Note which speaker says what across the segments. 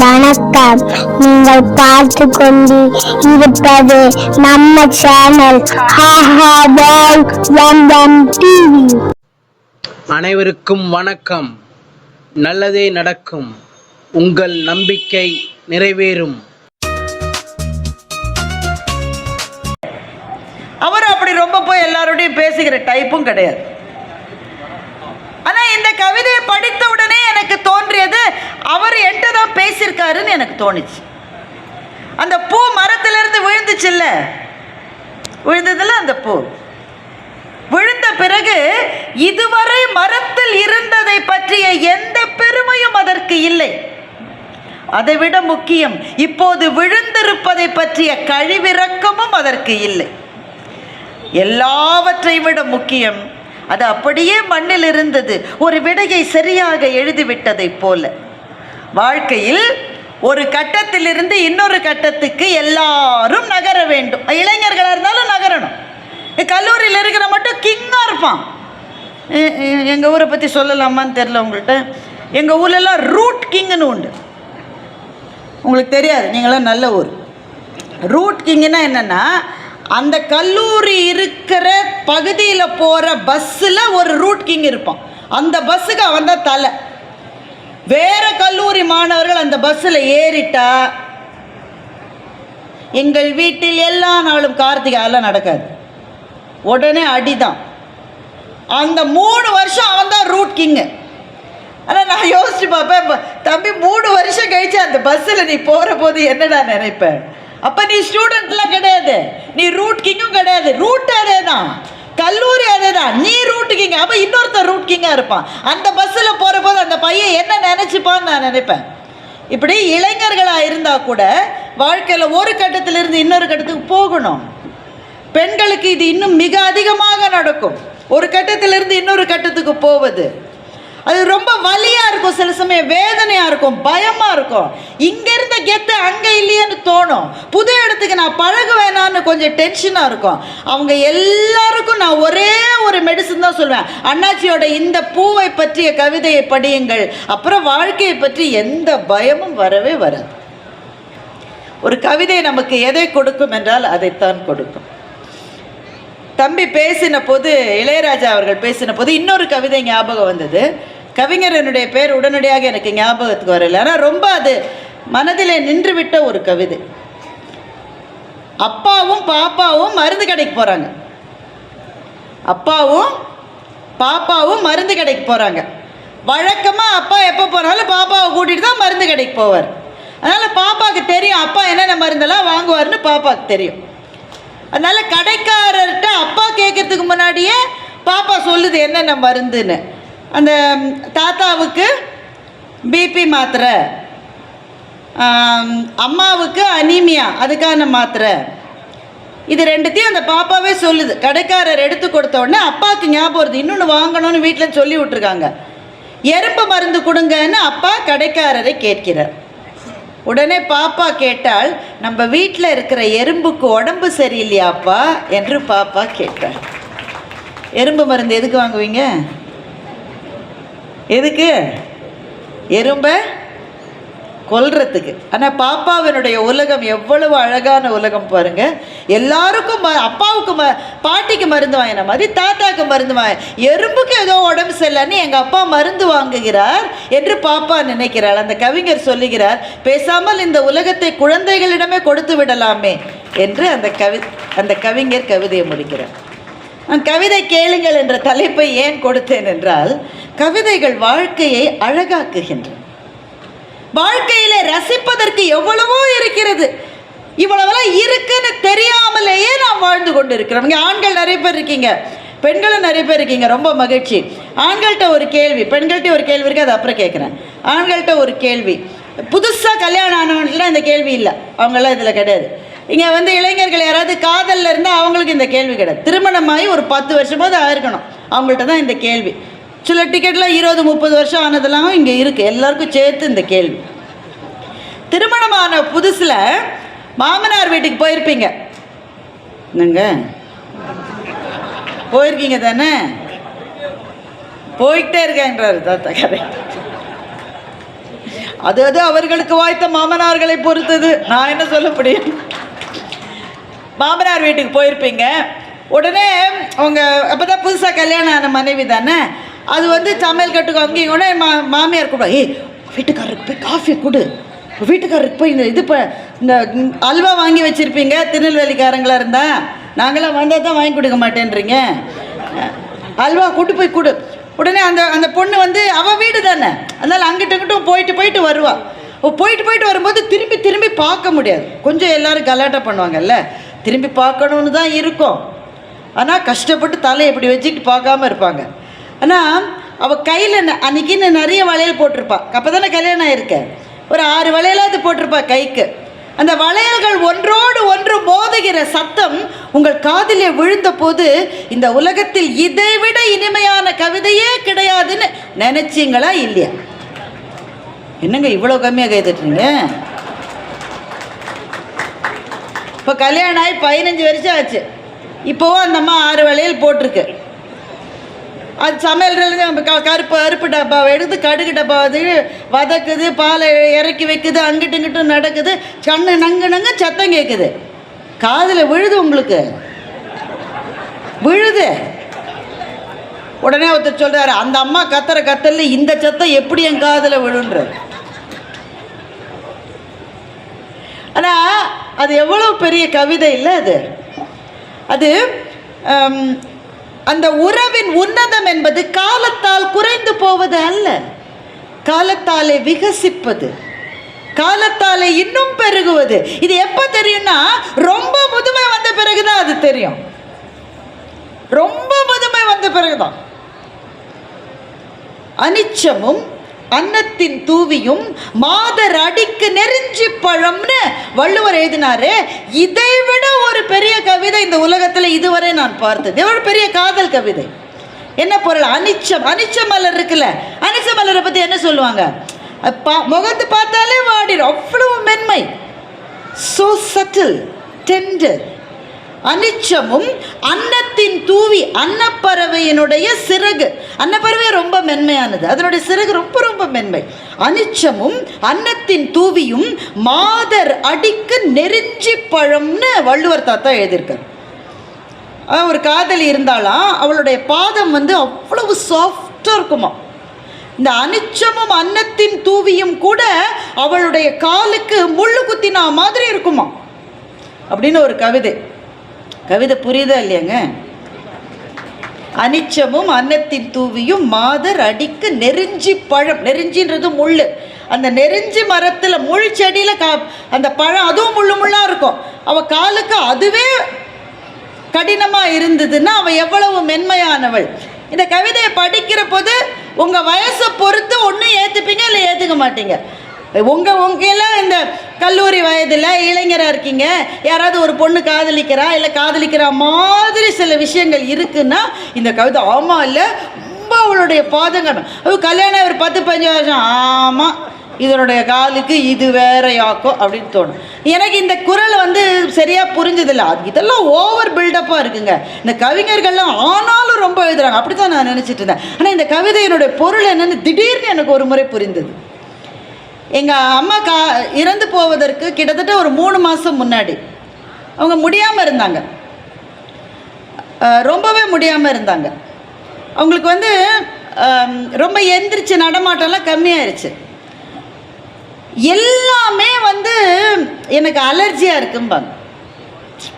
Speaker 1: வணக்கம். நீங்கள் பார்த்து கொண்டு இருப்பது நம்ம சேனல் டிவி.
Speaker 2: அனைவருக்கும் வணக்கம். நல்லதே நடக்கும். உங்கள் நம்பிக்கை நிறைவேறும்.
Speaker 3: அவர் அப்படி ரொம்ப போய் எல்லாரோடையும் பேசுகிற டைப்பும் கிடையாது. ஆனால் இந்த கவிதையை படித்த உடனே எனக்கு தோன்றியது, அவர் என்கிட்ட தான் பேசியிருக்காருன்னு எனக்கு தோணுச்சு. அந்த பூ மரத்திலிருந்து விழுந்துச்சுல்ல, விழுந்ததில்ல அந்த பூ. விழுந்த பிறகு இதுவரை மரத்தில் இருந்ததை பற்றிய எந்த பெருமையும் அதற்கு இல்லை. அதைவிட முக்கியம், இப்போது விழுந்திருப்பதை பற்றிய கழிவிறக்கமும் அதற்கு இல்லை. எல்லாவற்றை விட முக்கியம், அது அப்படியே மண்ணில் இருந்தது, ஒரு விடையை சரியாக எழுதிவிட்டதை போல. வாழ்க்கையில் ஒரு கட்டத்திலிருந்து இன்னொரு கட்டத்துக்கு எல்லாரும் நகர வேண்டும். இளைஞர்களாக இருந்தாலும் நகரணும். கல்லூரியில் இருக்கிற மட்டும் கிங்காக இருப்பான். எங்கள் ஊரை பற்றி சொல்லலாமான்னு தெரில உங்கள்கிட்ட. எங்கள் ஊர்லெலாம் ரூட் கிங்குன்னு உண்டு. உங்களுக்கு தெரியாது, நீங்களாம் நல்ல ஊர். ரூட் கிங்குன்னா என்னென்னா, அந்த கல்லூரி இருக்கிற பகுதியில் போகிற பஸ்ஸில் ஒரு ரூட் கிங் இருப்பான். அந்த பஸ்ஸுக்கு அவன் தான் தலை. வேறு கல்லூரி மாணவர்கள் அந்த பஸ்ஸில் ஏறிட்டா, எங்கள் வீட்டில் எல்லா நாளும் கார்த்திகை அதெல்லாம் நடக்காது, உடனே அடிதான். அந்த 3 வருஷம் அவன் தான் ரூட் கிங்கு. ஆனால் நான் யோசிச்சு பார்ப்பேன், தம்பி 3 வருஷம் கழிச்சு அந்த பஸ்ஸில் நீ போகிற போது என்னடா நினைப்பேன்? அப்போ நீ ஸ்டூடெண்ட்லாம் கிடையாது, நீ ரூட் கிங்கும் கிடையாது. ரூட் அதே தான், கல்லூரி அதே தான், நீ ரூட் கிங். அப்போ இன்னொருத்தர் ரூட் கிங்காக இருப்பான். அந்த பஸ்ஸில் போகிற போது அந்த பையன் என்ன நினச்சிப்பான்னு நான் நினைப்பேன். இப்படி இளைஞர்களாக இருந்தால் கூட வாழ்க்கையில் ஒரு கட்டத்திலிருந்து இன்னொரு கட்டத்துக்கு போகணும். பெண்களுக்கு இது இன்னும் மிக அதிகமாக நடக்கும். ஒரு கட்டத்திலிருந்து இன்னொரு கட்டத்துக்கு போவது அது ரொம்ப வலியாக இருக்கும், சில சமயம் வேதனையாக இருக்கும், பயமாக இருக்கும். இங்கேருந்த கெத்து அங்கே இல்லையேன்னு தோணும். புது இடத்துக்கு நான் பழகுவேனான்னு கொஞ்சம் டென்ஷனாக இருக்கும். அவங்க எல்லாருக்கும் நான் ஒரே ஒரு மெடிசன் தான் சொல்வேன், அண்ணாச்சியோட இந்த பூவை பற்றிய கவிதையை படியுங்கள், அப்புறம் வாழ்க்கையை பற்றி எந்த பயமும் வரவே வராது. ஒரு கவிதை நமக்கு எதை கொடுக்கும் என்றால் அதைத்தான் கொடுக்கும். தம்பி பேசின போது, இளையராஜா அவர்கள் பேசின போது இன்னொரு கவிதை ஞாபகம் வந்தது. கவிஞர் என்னுடைய பேர் உடனடியாக எனக்கு ஞாபகத்துக்கு வரல, ஆனால் ரொம்ப அது மனதில் நின்றுவிட்ட ஒரு கவிதை. அப்பாவும் பாப்பாவும் மருந்து கடைக்கு போகிறாங்க. அப்பாவும் பாப்பாவும் மருந்து கடைக்கு போகிறாங்க. வழக்கமாக அப்பா எப்போ போனாலும் பாப்பாவை கூட்டிகிட்டு தான் மருந்து கடைக்கு போவார். அதனால் பாப்பாவுக்கு தெரியும் அப்பா என்னென்ன மருந்தெல்லாம் வாங்குவார்னு பாப்பாவுக்கு தெரியும். அதனால் கடைக்காரர்கிட்ட அப்பா கேட்கறதுக்கு முன்னாடியே பாப்பா சொல்லுது என்னென்ன மருந்துன்னு. அந்த தாத்தாவுக்கு பிபி மாத்திரை, அம்மாவுக்கு அனீமியா அதுக்கான மாத்திரை, இது ரெண்டுத்தையும் அந்த பாப்பாவே சொல்லுது. கடைக்காரர் எடுத்து கொடுத்த உடனே அப்பாவுக்கு ஞாபகம் வருது, இன்னொன்று வாங்கணும்னு வீட்டில் சொல்லி விட்டுருக்காங்க. எறும்பு மருந்து கொடுங்கன்னு அப்பா கடைக்காரரை கேட்கிறார். உடனே பாப்பா கேட்டால், நம்ம வீட்டில் இருக்கிற எறும்புக்கு உடம்பு சரியில்லையாப்பா என்று பாப்பா கேட்டார். எறும்பு மருந்து எதுக்கு வாங்குவீங்க? எதுக்கு? எறும்பை கொல்றதுக்கு. ஆனால் பாப்பாவினுடைய உலகம் எவ்வளவு அழகான உலகம் பாருங்கள். எல்லாருக்கும் அப்பாவுக்கு பாட்டிக்கு மருந்து வாங்கின மாதிரி தாத்தாவுக்கு மருந்து வாங்க, எறும்புக்கு ஏதோ உடம்பு சரியில்லைன்னு எங்கள் அப்பா மருந்து வாங்குகிறார் என்று பாப்பா நினைக்கிறாள். அந்த கவிஞர் சொல்லுகிறார், பேசாமல் இந்த உலகத்தை குழந்தைகளிடமே கொடுத்து விடலாமே என்று அந்த கவிஞர் கவிதையை முடிக்கிறார். நான் கவிதை கேளுங்கள் என்ற தலைப்பை ஏன் கொடுத்தேன் என்றால், கவிதைகள் வாழ்க்கையை அழகாக்குகின்றன. வாழ்க்கையிலே ரசிப்பதற்கு எவ்வளவோ இருக்கிறது. இவ்வளவெல்லாம் இருக்குன்னு தெரியாமலேயே நாம் வாழ்ந்து கொண்டு இருக்கிறோம். இங்கே ஆண்கள் நிறைய பேர் இருக்கீங்க, பெண்களும் நிறைய பேர் இருக்கீங்க, ரொம்ப மகிழ்ச்சி. ஆண்கள்கிட்ட ஒரு கேள்வி, பெண்கள்கிட்ட ஒரு கேள்வி இருக்குது, அது அப்புறம் கேட்குறேன். ஆண்கள்கிட்ட ஒரு கேள்வி, புதுசாக கல்யாணம் ஆனவங்களாம் இந்த கேள்வி இல்லை, அவங்களாம் இதில் கிடையாது. இங்கே வந்து இளைஞர்கள் யாராவது காதலில் இருந்தால் அவங்களுக்கு இந்த கேள்வி கிடையாது. திருமணமாகி ஒரு 10 வருஷமாவது ஆயிருக்கணும், அவங்கள்ட்ட தான் இந்த கேள்வி. சில டிக்கெட்டில் 20-30 வருஷம் ஆனதெல்லாம் இங்கே இருக்குது, எல்லாருக்கும் சேர்த்து இந்த கேள்வி. திருமணமான புதுசில் மாமனார் வீட்டுக்கு போயிருப்பீங்க, என்னங்க போயிருக்கீங்க தானே? போயிட்டே இருக்கேன்றாரு தாத்தா. கரெக்ட். அது அது அவர்களுக்கு வாய்த்த மாமனார்களை பொறுத்தது. நான் என்ன சொல்ல முடியும்? மாமனார் வீட்டுக்கு போயிருப்பீங்க, உடனே அவங்க அப்போ தான் புதுசாக கல்யாணம் ஆன மனைவி தானே, அது வந்து சமையல் கட்டுக்கு அங்கேயும் கூட மாமியார் கூட, ஏய் வீட்டுக்காரருக்கு போய் காஃபி கொடு, வீட்டுக்காரருக்கு போய் இந்த அல்வா வாங்கி வச்சுருப்பீங்க. திருநெல்வேலிக்காரங்களாக இருந்தால் நாங்களாம் வந்தால் தான் வாங்கி கொடுக்க மாட்டேன்றீங்க, அல்வா கூட்டு போய் கொடு. உடனே அந்த பொண்ணு வந்து அவள் வீடு தானே, அதனால் அங்கிட்டும் போயிட்டு வருவாள். போயிட்டு வரும்போது திரும்பி பார்க்க முடியாது. கொஞ்சம் எல்லோரும் கலாட்டா பண்ணுவாங்கல்ல, திரும்பி பார்க்கணுன்னு தான் இருக்கும், ஆனால் கஷ்டப்பட்டு தலையை இப்படி வச்சுக்கிட்டு பார்க்காம இருப்பாங்க. ஆனால் அவள் கையில் அன்றைக்கின்னு நிறைய வளையல் போட்டிருப்பா. அப்போ தானே கல்யாணம் ஆகிருக்க, ஒரு 6 வளையலாவது போட்டிருப்பா கைக்கு. அந்த வளையல்கள் ஒன்றோடு ஒன்று மோதுகிற சத்தம் உங்கள் காதிலே விழுந்த போது இந்த உலகத்தில் இதைவிட இனிமையான கவிதையே கிடையாதுன்னு நினைச்சிங்களா இல்லையா? என்னங்க இவ்வளோ கம்மியாக கைதட்டுறீங்க? இப்போ கல்யாணம் ஆகி 15 வருஷம் ஆச்சு, இப்போவும் அந்த அம்மா 6 வளையல் போட்டிருக்கு. அது சமையல் கருப்பு டப்பாவை எடுத்து கடுகு டப்பா வதக்குது, பாலை இறக்கி வைக்குது, அங்கிட்டு இங்கிட்டும் நடக்குது, கண்ணு நங்கு சத்தம் கேட்குது, காதில் விழுது, உங்களுக்கு விழுது. உடனே ஒருத்தர் சொல்கிறாரு, அந்த அம்மா கத்துற கத்தல இந்த சத்தம் எப்படி என் காதில் விழுன்றார். ஆனால் அது எவ்வளோ பெரிய கவிதை இல்லை அது. அது அந்த உறவின் உன்னதம் என்பது காலத்தால் குறைந்து போவது அல்ல, காலத்தாலே விகசிப்பது, காலத்தாலே இன்னும் பெருகுவது. இது எப்போ தெரியும்னா ரொம்ப முதுமை வந்த பிறகுதான் அது தெரியும். ரொம்ப முதுமை வந்த பிறகுதான். அனிச்சமும் அன்னத்தின் தூவியும் மாதர் அடிக்கு நெருஞ்சி பழம்னு வள்ளுவர் எழுதினாரு. இதை விட ஒரு பெரிய கவிதை இந்த உலகத்தில் இதுவரை நான் பார்த்தது. எவ்வளோ பெரிய காதல் கவிதை. என்ன பொருள்? அனிச்ச மலர் இருக்குல்ல, அனிச்ச மலரை பற்றி என்ன சொல்லுவாங்க? முகத்து பார்த்தாலே வாடிடும், அவ்வளவு மென்மை, so subtle, tender. அனிச்சமும் அன்னத்தின் தூவி, அன்னப்பறவையினுடைய சிறகு, அன்னப்பறவை ரொம்ப மென்மையானது, அதனுடைய சிறகு ரொம்ப ரொம்ப மென்மை. அனிச்சமும் அன்னத்தின் தூவியும் மாதர் அடிக்கு நெருஞ்சி பழம்னு வள்ளுவர் தாத்தா எழுதியிருக்கார். ஒரு காதலி இருந்தாலாம், அவளுடைய பாதம் வந்து அவ்வளவு சாஃப்டாக இருக்குமா. இந்த அனிச்சமும் அன்னத்தின் தூவியும் கூட அவளுடைய காலுக்கு முள்ளு குத்தினா மாதிரி இருக்குமா அப்படின்னு ஒரு கவிதை புரியுதா இல்லையாங்க? அனிச்சமும் அன்னத்தின் தூவியும் மாதர் அடிக்கு நெருஞ்சி பழம். நெருஞ்சின்றது முள். அந்த நெருஞ்சி மரத்தில் முள் செடியில் அந்த பழம் அதுவும் முள்ளாக இருக்கும். அவள் காலுக்கு அதுவே கடினமாக இருந்ததுன்னா அவள் எவ்வளவு மென்மையானவள். இந்த கவிதையை படிக்கிற போது உங்கள் வயசை பொறுத்து ஒன்று ஏற்றுப்பீங்க, இல்லை ஏற்றுக்க மாட்டீங்க. உங்கெல்லாம் இந்த கல்லூரி வயதில் இளைஞராக இருக்கீங்க, யாராவது ஒரு பொண்ணு காதலிக்கிறா, இல்லை காதலிக்கிற மாதிரி சில விஷயங்கள் இருக்குன்னா இந்த கவிதை ஆமாம் இல்லை ரொம்ப அவளுடைய பாதங்கள். கல்யாணம் ஒரு 10-15 வருஷம், ஆமாம் இதனுடைய காலுக்கு இது வேற யாக்கும் அப்படின்னு தோணும். எனக்கு இந்த குரல் வந்து சரியாக புரிஞ்சதில்லை. அது இதெல்லாம் ஓவர் பில்டப்பாக இருக்குங்க இந்த கவிஞர்கள்லாம், ஆனாலும் ரொம்ப எழுதுறாங்க, அப்படி தான் நான் நினச்சிட்டு இருந்தேன். ஆனால் இந்த கவிதையினுடைய பொருள் என்னென்னு திடீர்னு எனக்கு ஒரு முறை புரிந்தது. எங்கள் அம்மா இறந்து போவதற்கு கிட்டத்தட்ட ஒரு 3 மாதம் முன்னாடி அவங்க முடியாமல் இருந்தாங்க, ரொம்பவே முடியாமல் இருந்தாங்க. அவங்களுக்கு வந்து ரொம்ப எந்திரிச்சு நடமாட்டம்லாம் கம்மியாயிருச்சு. எல்லாமே வந்து எனக்கு அலர்ஜியாக இருக்கும்பாங்க.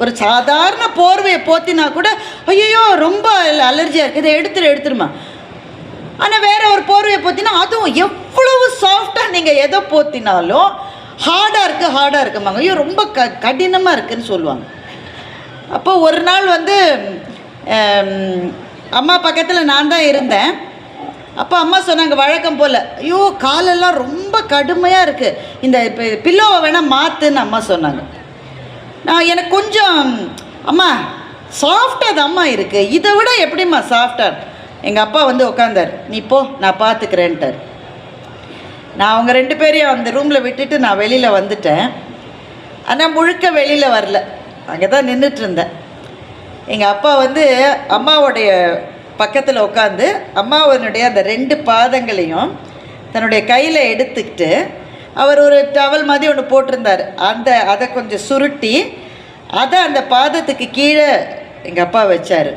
Speaker 3: ஒரு சாதாரண போர்வையை போத்தினா கூட ஐயோ ரொம்ப அலர்ஜியாக இருக்குது, இதை எடுத்துருமா. ஆனால் வேறு ஒரு போர்வையை போத்தினா அதுவும் எவ்வளவு சாஃப்டாக நீங்கள் எதை போத்தினாலும் ஹார்டாக இருக்குமாங்க. ஐயோ ரொம்ப கடினமாக இருக்குதுன்னு சொல்லுவாங்க. அப்போ ஒரு நாள் வந்து அம்மா பக்கத்தில் நான் தான் இருந்தேன். அப்போ அம்மா சொன்னாங்க வழக்கம் போல், ஐயோ காலெல்லாம் ரொம்ப கடுமையாக இருக்குது, இந்த இப்போ பில்லோவை வேணால் மாற்றுன்னு அம்மா சொன்னாங்க. எனக்கு கொஞ்சம் அம்மா சாஃப்டாக அது அம்மா இருக்குது, இதை விட எப்படிம்மா சாஃப்டாக. எங்கள் அப்பா வந்து உட்காந்தார், நீ போ நான் பார்த்துக்கிறேன்ட்டார். நான் அவங்க 2 பேரையும் அந்த ரூமில் விட்டுட்டு நான் வெளியில் வந்துட்டேன். ஆனால் முழுக்க வெளியில் வரல, அங்கே தான் நின்றுட்டு இருந்தேன். எங்கள் அப்பா வந்து அம்மாவுடைய பக்கத்தில் உட்காந்து அம்மாவனுடைய அந்த 2 பாதங்களையும் தன்னுடைய கையில் எடுத்துக்கிட்டு அவர் ஒரு டவல் மாதிரி ஒன்று போட்டிருந்தார். அதை கொஞ்சம் சுருட்டி அதை அந்த பாதத்துக்கு கீழே எங்கள் அப்பா வச்சார்.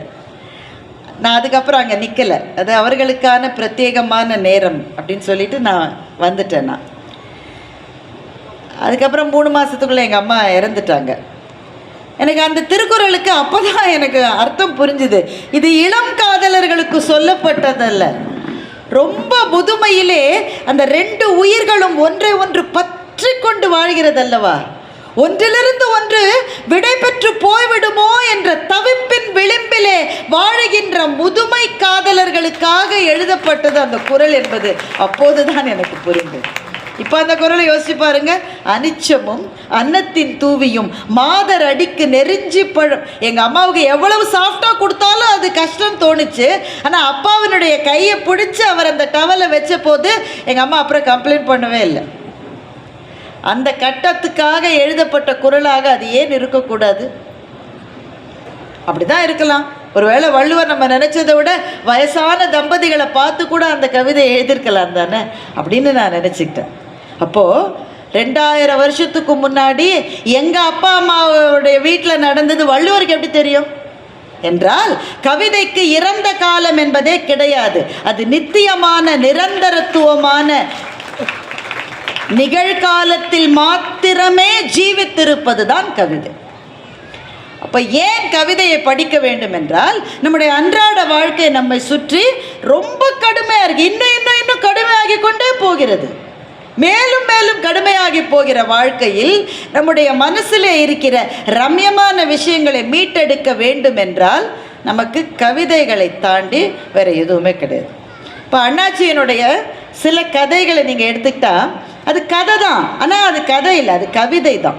Speaker 3: நான் அதுக்கப்புறம் அங்கே நிற்கலை. அது அவர்களுக்கான பிரத்யேகமான நேரம் அப்படின்னு சொல்லிட்டு நான் வந்துட்டேன். நான் அதுக்கப்புறம் 3 மாதத்துக்குள்ளே எங்கள் அம்மா இறந்துட்டாங்க. எனக்கு அந்த திருக்குறளுக்கு அப்போ தான் எனக்கு அர்த்தம் புரிஞ்சுது. இது இளம் காதலர்களுக்கு சொல்லப்பட்டதல்ல. ரொம்ப முதுமையிலே அந்த 2 உயிர்களும் ஒன்றை ஒன்று பற்றி கொண்டு வாழ்கிறதல்லவா, ஒன்றிலிருந்து ஒன்று விடை பெற்று போய்விடுமோ என்ற தவிப்பின் விளிம்பிலே வாழுகின்ற முதுமை காதலர்களுக்காக எழுதப்பட்டது அந்த குறள் என்பது அப்போதுதான் எனக்கு புரிந்தது. இப்போ அந்த குறளை யோசிச்சு பாருங்க. அனிச்சமும் அன்னத்தின் தூவியும் மாதர் அடிக்கு நெருஞ்சி பழம். எங்கள் அம்மாவுக்கு எவ்வளவு சாஃப்டாக கொடுத்தாலும் அது கஷ்டம் தோணுச்சு. ஆனால் அப்பாவினுடைய கையை பிடிச்சி அவர் அந்த டவலை வச்ச போது எங்கள் அம்மா அப்புறம் கம்ப்ளைண்ட் பண்ணவே இல்லை. அந்த கட்டத்துக்காக எழுதப்பட்ட குறளாக அது ஏன் இருக்கக்கூடாது? அப்படிதான் இருக்கலாம். ஒருவேளை வள்ளுவர் நம்ம நினைச்சதை விட வயசான தம்பதிகளை பார்த்து கூட அந்த கவிதை எழுதியிருக்கலாம் தானே அப்படின்னு நான் நினச்சிக்கிட்டேன். அப்போது 2000 வருஷத்துக்கு முன்னாடி எங்கள் அப்பா அம்மாவுடைய வீட்டில் நடந்தது வள்ளுவருக்கு எப்படி தெரியும் என்றால், கவிதைக்கு இறந்த காலம் என்பதே கிடையாது. அது நித்தியமான நிரந்தரத்துவமான நிகழ்காலத்தில் மாத்திரமே ஜீவித்திருப்பது தான் கவிதை. அப்போ ஏன் கவிதையை படிக்க வேண்டும் என்றால், நம்முடைய அன்றாட வாழ்க்கை நம்மை சுற்றி ரொம்ப கடுமையாக இருக்கு. இன்னும் கடுமையாகி கொண்டே போகிறது. மேலும் மேலும் கடுமையாகி போகிற வாழ்க்கையில் நம்முடைய மனசில் இருக்கிற ரம்யமான விஷயங்களை மீட்டெடுக்க வேண்டும் என்றால் நமக்கு கவிதைகளை தாண்டி வேறு எதுவுமே கிடையாது. இப்போ அண்ணாச்சியினுடைய சில கதைகளை நீங்கள் எடுத்துக்கிட்டா அது கதை தான், ஆனால் அது கதை இல்லை, அது கவிதை தான்.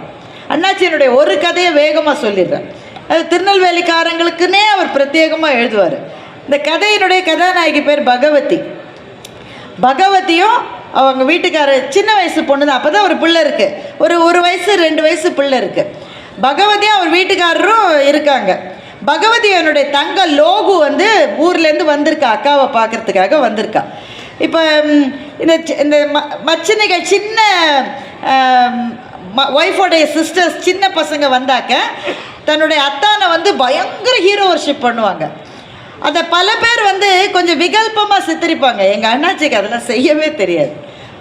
Speaker 3: அண்ணாச்சியினுடைய ஒரு கதையை வேகமாக சொல்லிடுறேன். அது திருநெல்வேலிக்காரங்களுக்குன்னே அவர் பிரத்யேகமாக எழுதுவார். இந்த கதையினுடைய கதாநாயகி பேர் பகவதி. பகவதியும் அவங்க வீட்டுக்காரர் சின்ன வயசு பொண்ணு தான். அப்போ தான் ஒரு பிள்ளை இருக்குது, ஒரு வயசு 2 வயசு பிள்ளை இருக்குது. பகவதியும் அவர் வீட்டுக்காரரும் இருக்காங்க. பகவதி என்னுடைய தங்க லோகு வந்து ஊர்லேருந்து வந்திருக்கா, அக்காவை பார்க்குறதுக்காக வந்திருக்கா. இப்போ இந்த மச்சினைகள் சின்ன ஒய்ஃபோடைய சிஸ்டர்ஸ் சின்ன பசங்க வந்தாக்க தன்னுடைய அத்தானை வந்து பயங்கர ஹீரோ வர்ஷிப் பண்ணுவாங்க. அதை பல பேர் வந்து கொஞ்சம் விகல்பமாக சித்தரிப்பாங்க. எங்கள் அண்ணாச்சிக்கு அதெல்லாம் செய்யவே தெரியாது.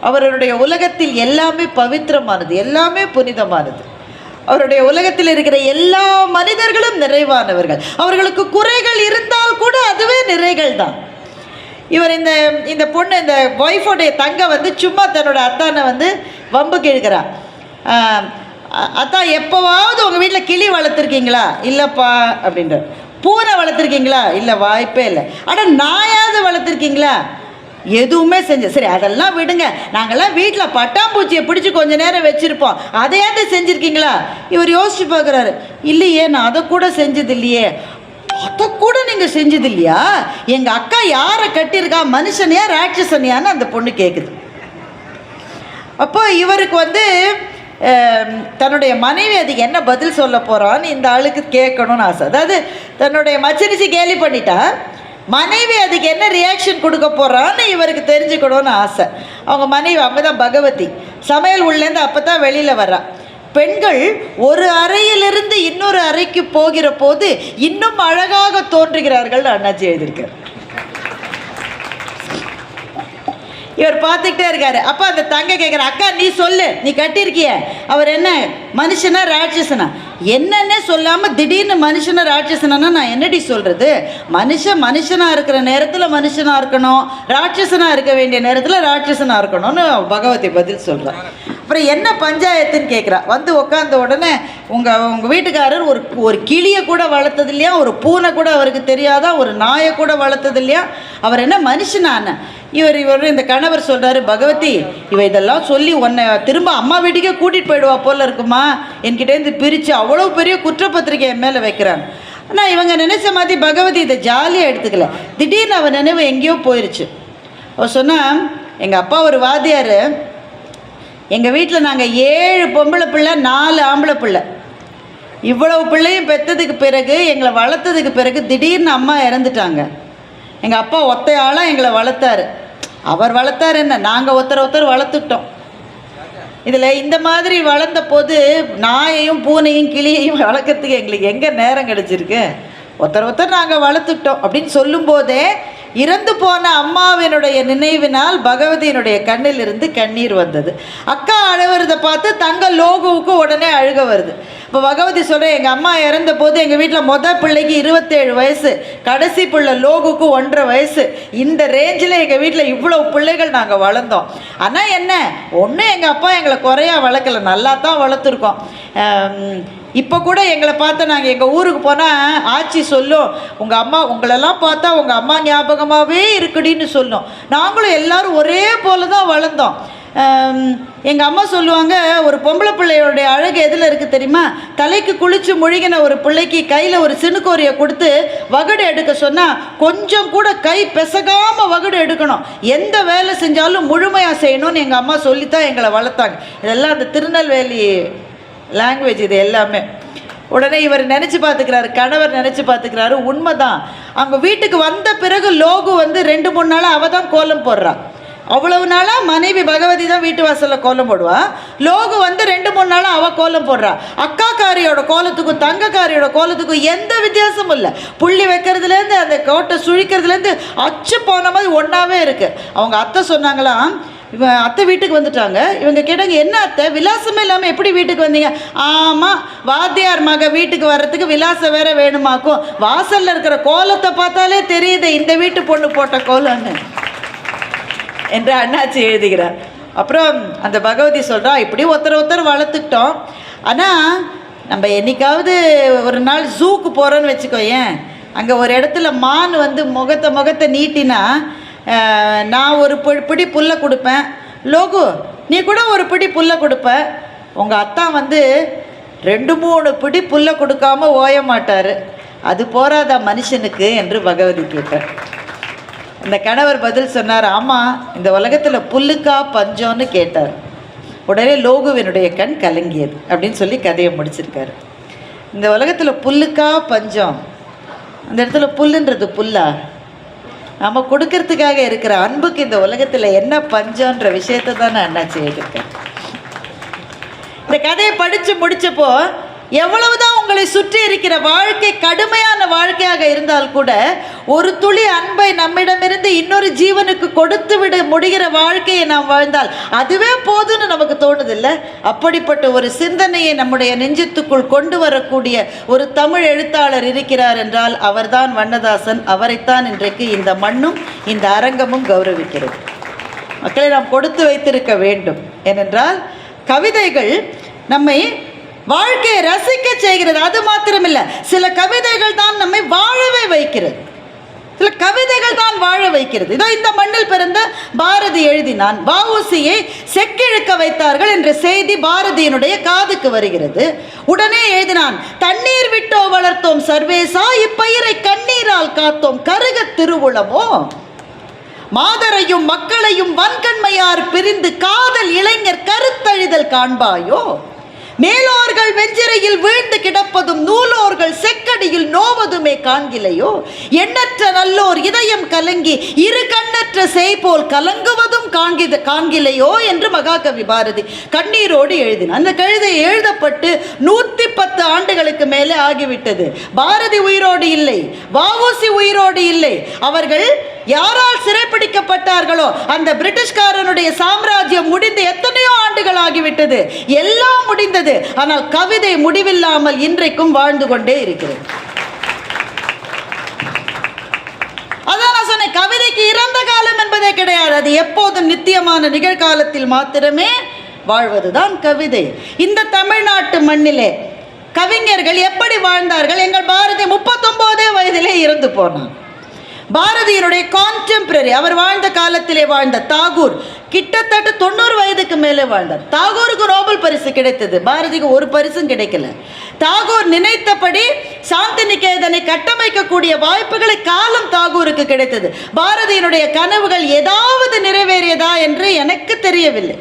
Speaker 3: அவருடைய உலகத்தில் எல்லாமே பவித்திரமானது, எல்லாமே புனிதமானது. அவருடைய உலகத்தில் இருக்கிற எல்லா மனிதர்களும் நிறைவானவர்கள். அவர்களுக்கு குறைகள் இருந்தால் கூட அதுவே நிறைகள் தான். இவர் இந்த பொண்ணு, இந்த ஒய்ஃபோடைய தங்க வந்து சும்மா தன்னோட அத்தானை வந்து வம்புக்கு இழுக்கிறான். அத்தா, எப்போவாவது உங்கள் வீட்டில் கிளி வளர்த்துருக்கீங்களா? இல்லைப்பா அப்படின்ற. பூனை வளர்த்துருக்கீங்களா? இல்லை, வாய்ப்பே இல்லை. ஆனால் நாயாவது வளர்த்துருக்கீங்களா? எதுவுமே சரி அதெல்லாம் விடுங்க, நாங்கள்லாம் வீட்டில் பட்டாம்பூச்சியை பிடிச்சி கொஞ்சம் நேரம் வச்சுருப்போம், அதையாவது செஞ்சுருக்கீங்களா? இவர் யோசிச்சு பார்க்குறாரு. இல்லையே, நான் அதை கூட செஞ்சது இல்லையே. அதை கூட நீங்கள் செஞ்சது இல்லையா? எங்கள் அக்கா யாரை கட்டியிருக்கா, மனுஷனையா ராட்சசனையான்னு அந்த பொண்ணு கேட்குது. அப்போ இவருக்கு வந்து தன்னுடைய மனைவி அதுக்கு என்ன பதில் சொல்ல போகிறான்னு இந்த ஆளுக்கு கேட்கணும்னு ஆசை. அதாவது தன்னுடைய மச்சனிச்சு கேலி பண்ணிட்டா மனைவி அதுக்கு என்ன ரியாக்ஷன் கொடுக்க போகிறான்னு இவருக்கு தெரிஞ்சுக்கணும்னு ஆசை. அவங்க மனைவி, அவங்க தான் பகவதி, சமையல் உள்ளேருந்து அப்போ தான் வெளியில் வர்றா. பெண்கள் ஒரு அறையிலிருந்து இன்னொரு அறைக்கு போகிற போது இன்னும் அழகாக தோன்றுகிறார்கள் அண்ணாச்சி எழுதியிருக்கார். இவர் பார்த்துக்கிட்டே இருக்காரு. அப்போ அந்த தங்க கேட்குற, அக்கா நீ சொல்லு, நீ கட்டியிருக்கிய அவர் என்ன மனுஷனா ராட்சசனா? என்னன்னே சொல்லாமல் திடீர்னு மனுஷனா ராட்சசனா நான் என்னடி சொல்கிறது? மனுஷனாக இருக்கிற நேரத்தில் மனுஷனாக இருக்கணும், ராட்சசனாக இருக்க வேண்டிய நேரத்தில் ராட்சசனாக இருக்கணும்னு பகவதி பதில் சொல்கிறார். அப்புறம் என்ன பஞ்சாயத்துன்னு கேட்குறா. வந்து உட்காந்த உடனே உங்கள் வீட்டுக்காரர் ஒரு கிளியை கூட வளர்த்தது இல்லையா, ஒரு பூனை கூட அவருக்கு தெரியாதா, ஒரு நாயை கூட வளர்த்தது இல்லையா, அவர் என்ன மனுஷனான? இவர் இந்த கணவர் சொல்கிறாரு, பகவதி இவ இதெல்லாம் சொல்லி உன்னை திரும்ப அம்மா வீட்டுக்கே கூட்டிகிட்டு போயிடுவா போல் இருக்குமா, என்கிட்டேருந்து பிரித்து அவ்வளோ பெரிய குற்றப்பத்திரிக்கை என் மேலே வைக்கிறாங்க. ஆனால் இவங்க நினச்ச மாதிரி பகவதி இதை ஜாலியாக எடுத்துக்கல. திடீர்னு அவன் நினைவு எங்கேயோ போயிடுச்சு. அவர் சொன்னால், எங்கள் அப்பா ஒரு வாத்தியார், எங்கள் வீட்டில் நாங்கள் 7 பொம்பளை பிள்ளை 4 ஆம்பளை பிள்ளை. இவ்வளவு பிள்ளையும் பெற்றதுக்கு பிறகு எங்களை வளர்த்ததுக்கு பிறகு திடீர்னு அம்மா இறந்துட்டாங்க. எங்கள் அப்பா ஒத்தையாளாக எங்களை வளர்த்தாரு. அவர் வளர்த்தாரு என்ன, நாங்கள் ஒருத்தர் வளர்த்துக்கிட்டோம். இதில் இந்த மாதிரி வளர்ந்த போது நாயையும் பூனையும் கிளியையும் வளர்க்குறதுக்கு எங்களுக்கு எங்கே நேரம் கிடச்சிருக்கு? ஒருத்தர் நாங்கள் வளர்த்துக்கிட்டோம் அப்படின்னு சொல்லும்போதே இறந்து போன அம்மாவினுடைய நினைவினால் பகவதியினுடைய கண்ணிலிருந்து கண்ணீர் வந்தது. அக்கா அழுவுறதை பார்த்து தங்க லோகுவுக்கு உடனே அழுக வருது. இப்போ பகவதி சொல்கிறேன், எங்கள் அம்மா இறந்த போது எங்கள் வீட்டில் பிள்ளைக்கு 27 வயசு, கடைசி பிள்ளை லோகுக்கு 1.5 வயசு. இந்த ரேஞ்சில் எங்கள் வீட்டில் இவ்வளோ பிள்ளைகள் நாங்கள் வளர்ந்தோம். ஆனால் என்ன ஒன்றும் எங்கள் அப்பா எங்களை குறையா வளர்க்கலை, நல்லா தான் வளர்த்துருக்கோம். இப்போ கூட எங்களை பார்த்தா நாங்கள் எங்கள் ஊருக்கு போனால் ஆச்சி சொல்லும், உங்கள் அம்மா உங்களெல்லாம் பார்த்தா உங்கள் அம்மா ஞாபகமாகவே இருக்குடின்னு சொல்லும். நாங்களும் எல்லோரும் ஒரே போல தான் வளர்ந்தோம். எங்கள் அம்மா சொல்லுவாங்க, ஒரு பொம்பளை பிள்ளையோடைய அழகு எதில் இருக்குது தெரியுமா? தலைக்கு குளித்து முழுகின ஒரு பிள்ளைக்கு கையில் ஒரு சினுக்கோரியை கொடுத்து வகுடு எடுக்க சொன்னால் கொஞ்சம் கூட கை பெசகாமல் வகுடு எடுக்கணும். எந்த வேலை செஞ்சாலும் முழுமையாக செய்யணும்னு எங்கள் அம்மா சொல்லித்தான் எங்களை வளர்த்தாங்க. இதெல்லாம் அந்த திருநெல்வேலி லாங்குவேஜ் இது எல்லாமே. உடனே இவர் நினச்சி பார்த்துக்கிறாரு, கணவர் நினச்சி பார்த்துக்கிறாரு, உண்மைதான். அவங்க வீட்டுக்கு வந்த பிறகு லோகு 2-3 நாளாக அவள் தான் கோலம் போடுறான். அவ்வளவு நாளாக மனைவி பகவதி தான் வீட்டு வாசலில் கோலம் போடுவா. லோகு 2-3 நாளாக அவள் கோலம் போடுறா. அக்காக்காரியோட கோலத்துக்கும் தங்கக்காரியோட கோலத்துக்கும் எந்த வித்தியாசமும் இல்லை. புள்ளி வைக்கிறதுலேருந்து அந்த கோட்டை சுழிக்கிறதுலேருந்து அச்சு போன மாதிரி ஒன்றாவே இருக்குது. அவங்க அத்தை சொன்னாங்களாம், இவன் அத்தை வீட்டுக்கு வந்துட்டாங்க. இவங்க கேட்டாங்க, என்ன அத்தை விலாசமே இல்லாமல் எப்படி வீட்டுக்கு வந்தீங்க? ஆமாம், வாத்தியார் மக வீட்டுக்கு வர்றதுக்கு விலாசம் வேற வேணுமாக்கும். வாசலில் இருக்கிற கோலத்தை பார்த்தாலே தெரியுது இந்த வீட்டு பொண்ணு போட்ட கோலம்னு என்று அண்ணாச்சி எழுதுகிறார். அப்புறம் அந்த பகவதி சொல்கிறா, இப்படி ஒருத்தர் வளர்த்துக்கிட்டோம். ஆனால் நம்ம என்றைக்காவது ஒரு நாள் ஜூக்கு போகிறோன்னு வச்சுக்கோயேன், அங்கே ஒரு இடத்துல மான் முகத்தை நீட்டினா நான் ஒரு பிடி புல்லை கொடுப்பேன், லோகு நீ கூட ஒரு பிடி புல்லை கொடுப்ப. உங்கள் அத்தா 2-3 பிடி புல்லை கொடுக்காம ஓய மாட்டார். அது போராதா மனுஷனுக்கு என்று பகவதி கேட்டார். அந்த கணவர் பதில் சொன்னார், ஆமாம் இந்த உலகத்தில் புல்லுக்கா பஞ்சம்னு கேட்டார். உடனே லோகுவினுடைய கண் கலங்கியது அப்படின்னு சொல்லி கதையை முடிச்சிருக்காரு. இந்த உலகத்தில் புல்லுக்கா பஞ்சம், அந்த இடத்துல புல்லுன்றது புல்லா? நம்ம கொடுக்கறதுக்காக இருக்கிற அன்புக்கு இந்த உலகத்தில் என்ன பஞ்சம்ன்ற விஷயத்தை தான் நான் அண்ணாச்சி எழுதியிருக்கேன். இந்த கதையை படித்து முடித்தப்போ எவ்வளவுதான் உங்களை சுற்றி இருக்கிற வாழ்க்கை கடுமையான வாழ்க்கையாக இருந்தால் கூட ஒரு துளி அன்பை நம்மிடமிருந்து இன்னொரு ஜீவனுக்கு கொடுத்து விட முடிகிற வாழ்க்கையை நாம் வாழ்ந்தால் அதுவே போதும்னு நமக்கு தோணுதில்லை? அப்படிப்பட்ட ஒரு சிந்தனையை நம்முடைய நெஞ்சத்துக்குள் கொண்டு வரக்கூடிய ஒரு தமிழ் எழுத்தாளர் இருக்கிறார் என்றால் அவர்தான் வண்ணதாசன். அவரைத்தான் இன்றைக்கு இந்த மண்ணும் இந்த அரங்கமும் கௌரவிக்கிறது. மக்களை நாம் கொடுத்து வைத்திருக்க வேண்டும். ஏனென்றால் கவிதைகள் நம்மை வாழ்க்கையை ரசிக்க செய்கிறது. அது மாத்திரமில்லை, சில கவிதைகள் தான் நம்மை வாழவே வைக்கிறது. சில கவிதைகள் தான் வாழ வைக்கிறது. இதோ இந்த மண்ணில் பிறந்த பாரதி எழுதினான், வஉசியை செக்கிழுக்க வைத்தார்கள் என்ற செய்தி பாரதியினுடைய காதுக்கு வருகிறது. உடனே எழுதினான், தண்ணீர் விட்டோ வளர்த்தோம் சர்வேசா, இப்பயிரை கண்ணீரால் காத்தோம் கருக திருவுளமோ, மாதரையும் மக்களையும் வன்கண்மையார் பிரிந்து காதல் இளைஞர் கருத்தழிதல் காண்பாயோ, மேலோர்கள் வெஞ்சிரையில் வீழ்ந்து கிடப்பதும் நூலோர்கள் செக்கடியில் நோவதுமே காண்கிலையோ, எண்ணற்ற நல்லோர் இதயம் கலங்கி இரு கண்ணற்ற செய்போல் கலங்குவதும் காண்கிலையோ என்று மகாகவி பாரதி கண்ணீரோடு எழுதினார். அந்த கவிதை எழுதப்பட்டு 110 ஆண்டுகளுக்கு மேலே ஆகிவிட்டது. பாரதி உயிரோடு இல்லை, வஉசி உயிரோடு இல்லை. அவர்கள் யாரால் சிறைப்பிடிக்கப்பட்டார்களோ அந்த பிரிட்டிஷ்காரனுடைய சாம்ராஜ்யம் முடிந்து எத்தனையோ ஆண்டுகள் ஆகிவிட்டது. எல்லாம் முடிந்தது. ஆனால் கவிதை முடிவில்லாமல் இன்றைக்கும் வாழ்ந்து கொண்டே இருக்கிறது. அதான் நான் சொன்னேன், கவிதைக்கு இறந்த காலம் என்பதே கிடையாது. அது எப்போதும் நித்தியமான நிகழ்காலத்தில் மாத்திரமே வாழ்வதுதான் கவிதை. இந்த தமிழ்நாட்டு மண்ணிலே கவிஞர்கள் எப்படி வாழ்ந்தார்கள்? எங்கள் பாரதி 39 வயதிலே இறந்து போனார். பாரதியினுடைய கான்டெம்பரரி, அவர் வாழ்ந்த காலத்திலே வாழ்ந்த தாகூர் கிட்டத்தட்ட 90 வயதுக்கு மேலே வாழ்ந்தார். தாகூருக்கு நோபல் பரிசு கிடைத்தது, பாரதிக்கு ஒரு பரிசும் கிடைக்கல. தாகூர் நினைத்தபடி சாந்தி நிகேதனை கட்டமைக்கக்கூடிய வாய்ப்புகளை காலம் தாகூருக்கு கிடைத்தது. பாரதியினுடைய கனவுகள் ஏதாவது நிறைவேறியதா என்று எனக்கு தெரியவில்லை.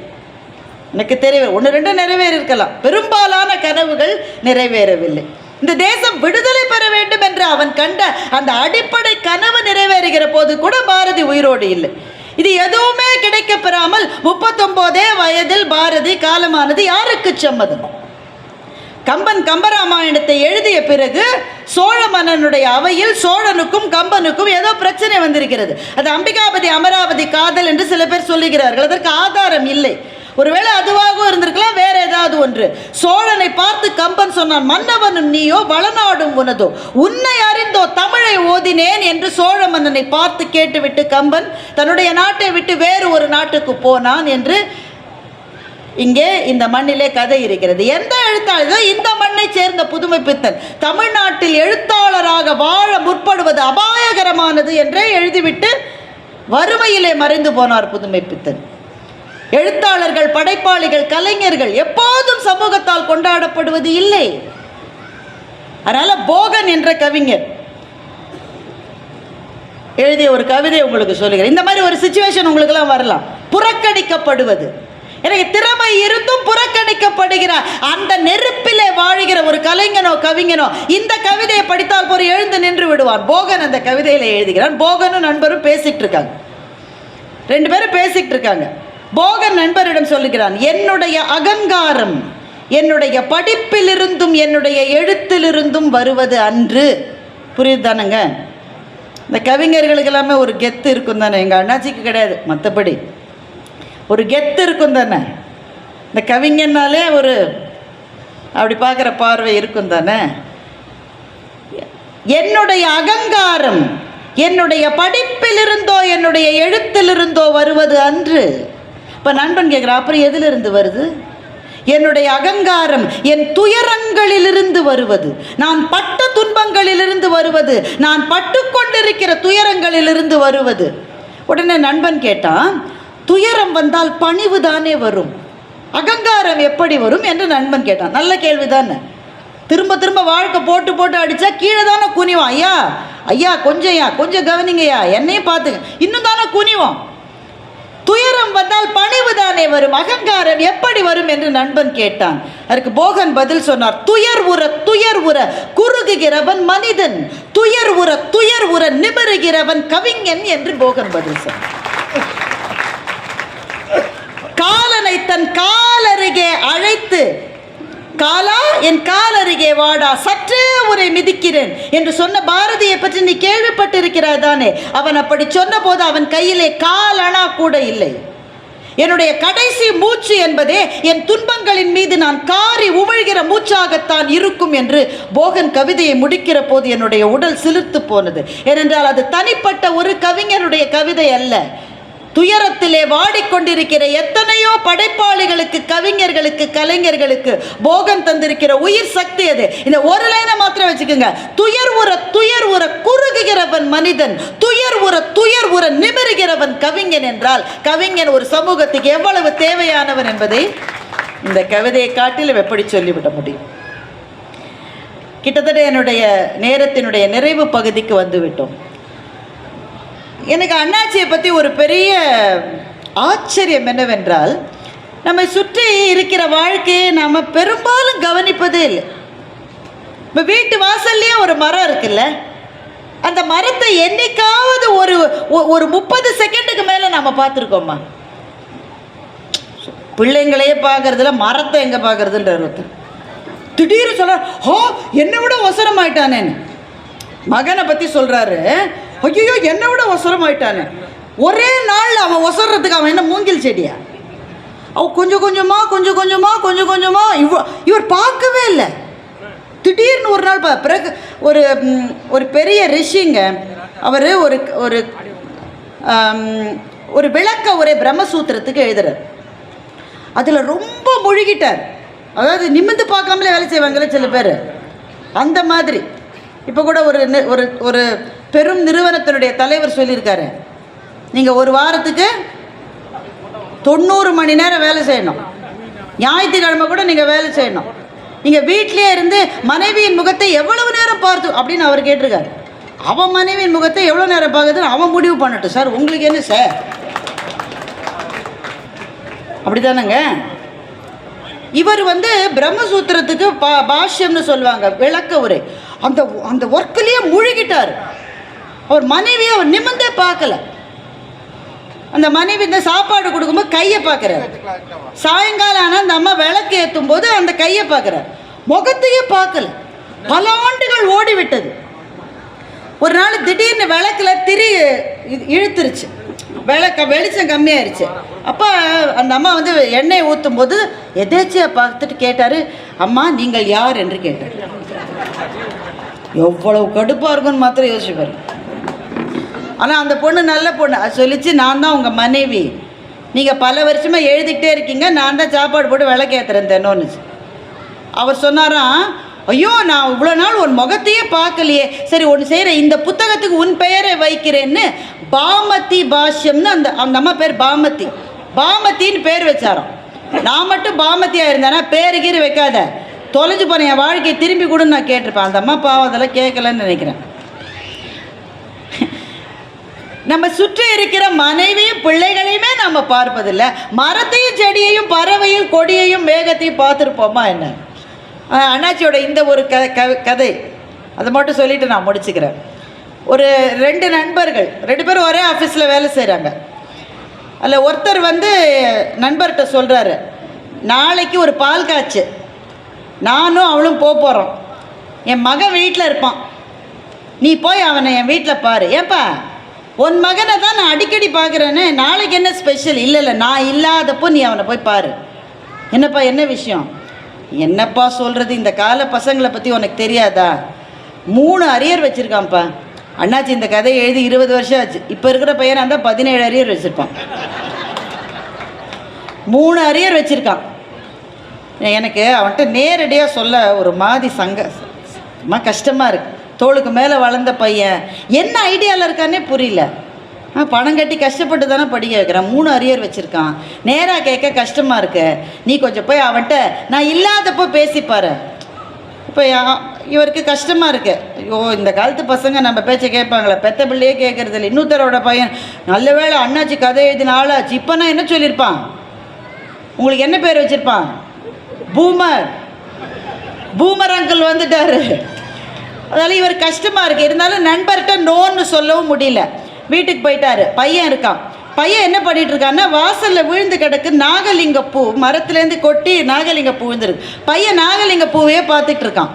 Speaker 3: 1-2 நிறைவேறியிருக்கலாம், பெரும்பாலான கனவுகள் நிறைவேறவில்லை. இந்த தேசம் விடுதலை பெற வேண்டும் என்று அவன் கண்ட அந்த அடிப்படை கனவு நிறைவேறுகிற போது கூட பாரதி உயிரோடு இல்லை. இது எதுவுமே கிடைக்க பெறாமல் 39 வயதில் பாரதி காலமானது யாருக்கு சம்மதம்? கம்பன் கம்பராமாயணத்தை எழுதிய பிறகு சோழ மன்னனுடைய அவையில் சோழனுக்கும் கம்பனுக்கும் ஏதோ பிரச்சனை வந்திருக்கிறது. அது அம்பிகாபதி அமராவதி காதல் என்று சில பேர் சொல்லுகிறார்கள். அதற்கு ஆதாரம் இல்லை. ஒருவேளை அதுவாகவும் இருந்திருக்கலாம், வேற ஏதாவது ஒன்று. சோழனை பார்த்து கம்பன் சொன்னான், மன்னவனும் நீயோ வளநாடும் உனதோ, உன்னை அறிந்தோ தமிழை ஓதினேன் என்று சோழ மன்னனை பார்த்து கேட்டுவிட்டு கம்பன் தன்னுடைய நாட்டை விட்டு வேறு ஒரு நாட்டுக்கு போனான் என்று இங்கே இந்த மண்ணிலே கதை இருக்கிறது. எந்த எழுத்தாளர்? இந்த மண்ணை சேர்ந்த புதுமை பித்தன் தமிழ்நாட்டில் எழுத்தாளராக வாழ முற்படுவது அபாயகரமானது என்றே எழுதிவிட்டு வறுமையிலே மறைந்து போனார் புதுமை பித்தன். எழுத்தாளர்கள், படைப்பாளிகள், கலைஞர்கள் எப்போதும் சமூகத்தால் கொண்டாடப்படுவது இல்லை. அதனால போகன் என்ற கவிஞர் எழுதிய ஒரு கவிதை உங்களுக்கு சொல்லுகிறேன். இந்த மாதிரி ஒரு சிச்சுவேஷன் உங்களுக்கெல்லாம் வரலாம். புறக்கணிக்கப்படுவது, எனக்கு திறமை இருந்தும் புறக்கணிக்கப்படுகிறார். அந்த நெருப்பிலே வாழ்கிற ஒரு கலைஞனோ கவிஞனோ இந்த கவிதையை படித்தால் போற எழுந்து நின்று விடுவான். போகன் அந்த கவிதையில எழுதுகிறான். போகனும் நண்பரும் பேசிட்டு இருக்காங்க. 2 பேரும் பேசிட்டு இருக்காங்க. போகன் நண்பரிடம் சொல்லுகிறான், என்னுடைய அகங்காரம் என்னுடைய படிப்பிலிருந்தும் என்னுடைய எழுத்திலிருந்தும் வருவது அன்று. புரியுதுதானுங்க? இந்த கவிஞர்களுக்கு எல்லாமே ஒரு கெத்து இருக்கும் தானே. எங்கள் அண்ணாச்சிக்கு கிடையாது, மற்றபடி ஒரு கெத்து இருக்கும் தானே. இந்த கவிஞனாலே ஒரு அப்படி பார்க்குற பார்வை இருக்கும் தானே. என்னுடைய அகங்காரம் என்னுடைய படிப்பிலிருந்தோ என்னுடைய எழுத்திலிருந்தோ வருவது அன்று. இப்போ நண்பன் கேட்குறான், அப்புறம் எதிலிருந்து வருது? என்னுடைய அகங்காரம் என் துயரங்களிலிருந்து வருவது, நான் பட்ட துன்பங்களிலிருந்து வருவது, நான் பட்டு கொண்டிருக்கிற துயரங்களிலிருந்து வருவது. உடனே நண்பன் கேட்டான், துயரம் வந்தால் பணிவு தானே வரும், அகங்காரம் எப்படி வரும் என்று நண்பன் கேட்டான். நல்ல கேள்விதானே. திரும்ப திரும்ப வாழ்க்கை போட்டு போட்டு அடித்தா கீழே தானே குனிவான். ஐயா ஐயா கொஞ்சம் கவனிங்கய்யா, என்னையும் பார்த்துங்க, இன்னும் தானே குனிவான். துயரம் வந்தால் பணிவு தானே வரும், அகங்காரம் எப்படி வரும் என்று நண்பன் கேட்டான். அதற்கு போகன் பதில் சொன்னார், துயர் உற குறுகுகிறவன் மனிதன், துயர் உற நிமிருகிறவன் கவிஞன் என்று போகன் பதில் சொன்னார். காலனை தன் காலருகே அழைத்து, காலா என் காலருகே வாடா, சற்றே உரை மிதிக்கிறேன் என்று சொன்ன பாரதியை பற்றி நீ கேள்விப்பட்டிருக்கிறாய் தானே. அவன் அப்படி சொன்ன போது அவன் கையிலே காலணா கூட இல்லை. என்னுடைய கடைசி மூச்சு என்பதே என் துன்பங்களின் மீது நான் காரி உமிழ்கிற மூச்சாகத்தான் இருக்கும் என்று போகன் கவிதையை முடிக்கிற போது என்னுடைய உடல் சிலிர்த்து போனது. ஏனென்றால் அது தனிப்பட்ட ஒரு கவிஞருடைய கவிதை அல்ல. துயரத்திலே வாடிக்கொண்டிருக்கிற எத்தனையோ படைப்பாளிகளுக்கு, கவிஞர்களுக்கு, கலைஞர்களுக்கு போகன் தந்திருக்கிற உயிர் சக்தி அது. இந்த ஒரு லைனை மாத்திரம் வச்சுக்கோங்க. துயர் உற குறுகுகிறவன் மனிதன், துயர் உற நிமிருகிறவன் கவிஞன் என்றால் கவிஞன் ஒரு சமூகத்துக்கு எவ்வளவு தேவையானவன் என்பதை இந்த கவிதையை காட்டிலும் எப்படி சொல்லிவிட முடியும். கிட்டத்தட்ட என்னுடைய நேரத்தினுடைய நிறைவு பகுதிக்கு வந்துவிட்டோம். எனக்கு அண்ணாச்சியை பற்றி ஒரு பெரிய ஆச்சரியம் என்னவென்றால், நம்மை சுற்றி இருக்கிற வாழ்க்கையை நாம் பெரும்பாலும் கவனிப்பதே இல்லை. இப்போ வீட்டு வாசல்லையே ஒரு மரம் இருக்குல்ல, அந்த மரத்தை என்னைக்காவது ஒரு 30 செகண்டுக்கு மேலே நம்ம பார்த்துருக்கோம்மா? பிள்ளைங்களையே பார்க்கறதுல மரத்தை எங்கே பார்க்கறதுன்ற ஒருத்தர் திடீர்னு சொல்கிறார், ஹோ என்னை விட அவசரமாயிட்டானேன்னு. மகனை பற்றி சொல்கிறாரு, ஐயோ என்னை விட ஒசரமாயிட்டானே. ஒரே நாளில் அவன் ஒசறதுக்கு அவன் என்ன மூங்கில் செடியா? அவன் கொஞ்சம் கொஞ்சமாக இவர் பார்க்கவே இல்லை. திடீர்னு ஒரு நாள் பிறகு ஒரு பெரிய ரிஷிங்க, அவர் ஒரு விளக்க உரை பிரம்மசூத்திரத்துக்கு எழுதுறார். அதில் ரொம்ப முழுகிட்டார். அதாவது நிமிர்ந்து பார்க்காமலே வேலை செய்வாங்களே சில பேர், அந்த மாதிரி. இப்போ கூட ஒரு பெரும் நிறுவனத்தினுடைய தலைவர் சொல்லியிருக்காரு, நீங்கள் ஒரு வாரத்துக்கு 90 மணி நேரம் வேலை செய்யணும், ஞாயிற்றுக்கிழமை கூட நீங்கள் வேலை செய்யணும், நீங்கள் வீட்டிலே இருந்து மனைவியின் முகத்தை எவ்வளவு நேரம் பார்த்து அப்படின்னு அவர் கேட்டிருக்காரு. அவன் மனைவியின் முகத்தை எவ்வளோ நேரம் பார்க்குதுன்னு அவன் முடிவு பண்ணட்டும் சார், உங்களுக்கு என்ன சார்? அப்படி தானேங்க. இவர் பிரம்மசூத்திரத்துக்கு பாஷ்யம்னு சொல்லுவாங்க, விளக்க உரை, அந்த ஒர்க்கிலேயே முழுகிட்டார். அவர் மனைவியை அவர் நிமிர்ந்தே பார்க்கல. அந்த மனைவி இந்த சாப்பாடு கொடுக்கும்போது கையை பார்க்குறாரு. சாயங்காலம் ஆனால் அந்த அம்மா விளக்கு ஏற்றும் போது அந்த கையை பார்க்குறாரு, முகத்தையே பார்க்கல. பல ஆண்டுகள் ஓடிவிட்டது. ஒரு நாள் திடீர்னு விளக்கில் திரி இழுத்துருச்சு, வெளிச்சம் கம்மியாயிருச்சு. அப்போ அந்த அம்மா வந்து எண்ணெயை ஊற்றும் போது எதேச்சியாக பார்த்துட்டு கேட்டார், அம்மா நீங்கள் யார் என்று கேட்டார். எவ்வளவு கடுப்பாக இருக்குன்னு மாத்திரம் யோசிப்பார். ஆனால் அந்த பொண்ணு நல்ல பொண்ணு, அது சொல்லிச்சு, நான் தான் உங்கள் மனைவி, நீங்கள் பல வருஷமாக எழுதிக்கிட்டே இருக்கீங்க, நான் தான் சாப்பாடு போட்டு விளக்கேற்றுறேன் தென்னோன்னுச்சு. அவர் சொன்னாராம், ஐயோ நான் இவ்வளோ நாள் உன் முகத்தையே பார்க்கலையே, சரி ஒன்று செய்கிறேன், இந்த புத்தகத்துக்கு உன் பெயரை வைக்கிறேன்னு பாமதி பாஷ்யம்னு அந்த அம்மா பேர் பாமதி, பாமத்தின்னு பேர் வச்சாராம். நான் மட்டும் பாமதியாக இருந்தேன்னா பேரு கீறு வைக்காத, தொலைஞ்சு போன என் வாழ்க்கையை திரும்பி கொடுன்னு நான் கேட்டிருப்பேன். அந்த அம்மா பாவம் அதெல்லாம் கேட்கலன்னு நினைக்கிறேன். நம்ம சுற்றி இருக்கிற மனைவியும் பிள்ளைகளையுமே நம்ம பார்ப்பதில்லை, மரத்தையும் செடியையும் பறவையும் கொடியையும் மேகத்தையும் பார்த்துருப்போமா என்ன? அண்ணாச்சியோட இந்த ஒரு கதை அதை மட்டும் சொல்லிவிட்டு நான் முடிச்சுக்கிறேன். ஒரு 2 நண்பர்கள், 2 பேரும் ஒரே ஆஃபீஸில் வேலை செய்கிறாங்க. அதில் ஒருத்தர் வந்து நண்பர்கிட்ட சொல்கிறாரு, நாளைக்கு ஒரு பால் காய்ச்சு, நானும் அவளும் போகிறோம், என் மகன் வீட்டில் இருப்பான், நீ போய் அவனை என் வீட்டில் பாரு. ஏன்பா உன் மகனை தான் நான் அடிக்கடி பார்க்குறேன்னு, நாளைக்கு என்ன ஸ்பெஷல்? இல்லை நான் இல்லாதப்போ நீ அவனை போய் பாரு. என்னப்பா என்ன விஷயம்? என்னப்பா சொல்கிறது, இந்த கால பசங்களை பற்றி உனக்கு தெரியாதா? 3 அரியர் வச்சுருக்கான்ப்பா. அண்ணாச்சி இந்த கதையை எழுதி 20 வருஷம் ஆச்சு. இப்போ இருக்கிற பையனாக இருந்தால் 17 அரியர் வச்சுருப்பான். 3 அரியர் வச்சுருக்கான். எனக்கு அவன்கிட்ட நேரடியாக சொல்ல ஒரு மாதிரி கஷ்டமாக இருக்குது. தோளுக்கு மேலே வளர்ந்த பையன் என்ன ஐடியாவில் இருக்கானே புரியல. பணம் கட்டி கஷ்டப்பட்டு தானே படிக்க வைக்கிறான், 3 அரியர் வச்சுருக்கான். நேராக கேட்க கஷ்டமாக இருக்கு. நீ கொஞ்சம் போய் அவன்கிட்ட நான் இல்லாதப்போ பேசிப்பாரு. இப்போ இவருக்கு கஷ்டமாக இருக்கு. ஐயோ இந்த காலத்து பசங்க நம்ம பேச்சை கேட்பாங்களே, பெத்த பிள்ளையே கேட்கறது இல்லை. இன்னொருத்தரோட பையன் நல்ல வேளை அண்ணாச்சி கதை எழுதின ஆளாச்சு, இப்போ நான் என்ன சொல்லியிருப்பான், உங்களுக்கு என்ன பேர் வச்சுருப்பான்? பூமர் அங்கிள் வந்துட்டாரு. அதனால் இவர் கஷ்டமாக இருக்குது. இருந்தாலும் நண்பர்கிட்ட நோன்னு சொல்லவும் முடியல. வீட்டுக்கு போயிட்டாரு. பையன் இருக்கான். பையன் என்ன பண்ணிட்டு இருக்கான்னா, வாசலில் விழுந்து கிடக்கு நாகலிங்க பூ, மரத்துலேருந்து கொட்டி நாகலிங்க பூ விழுந்துருக்கு. பையன் நாகலிங்க பூவையே பார்த்துட்டு இருக்கான்.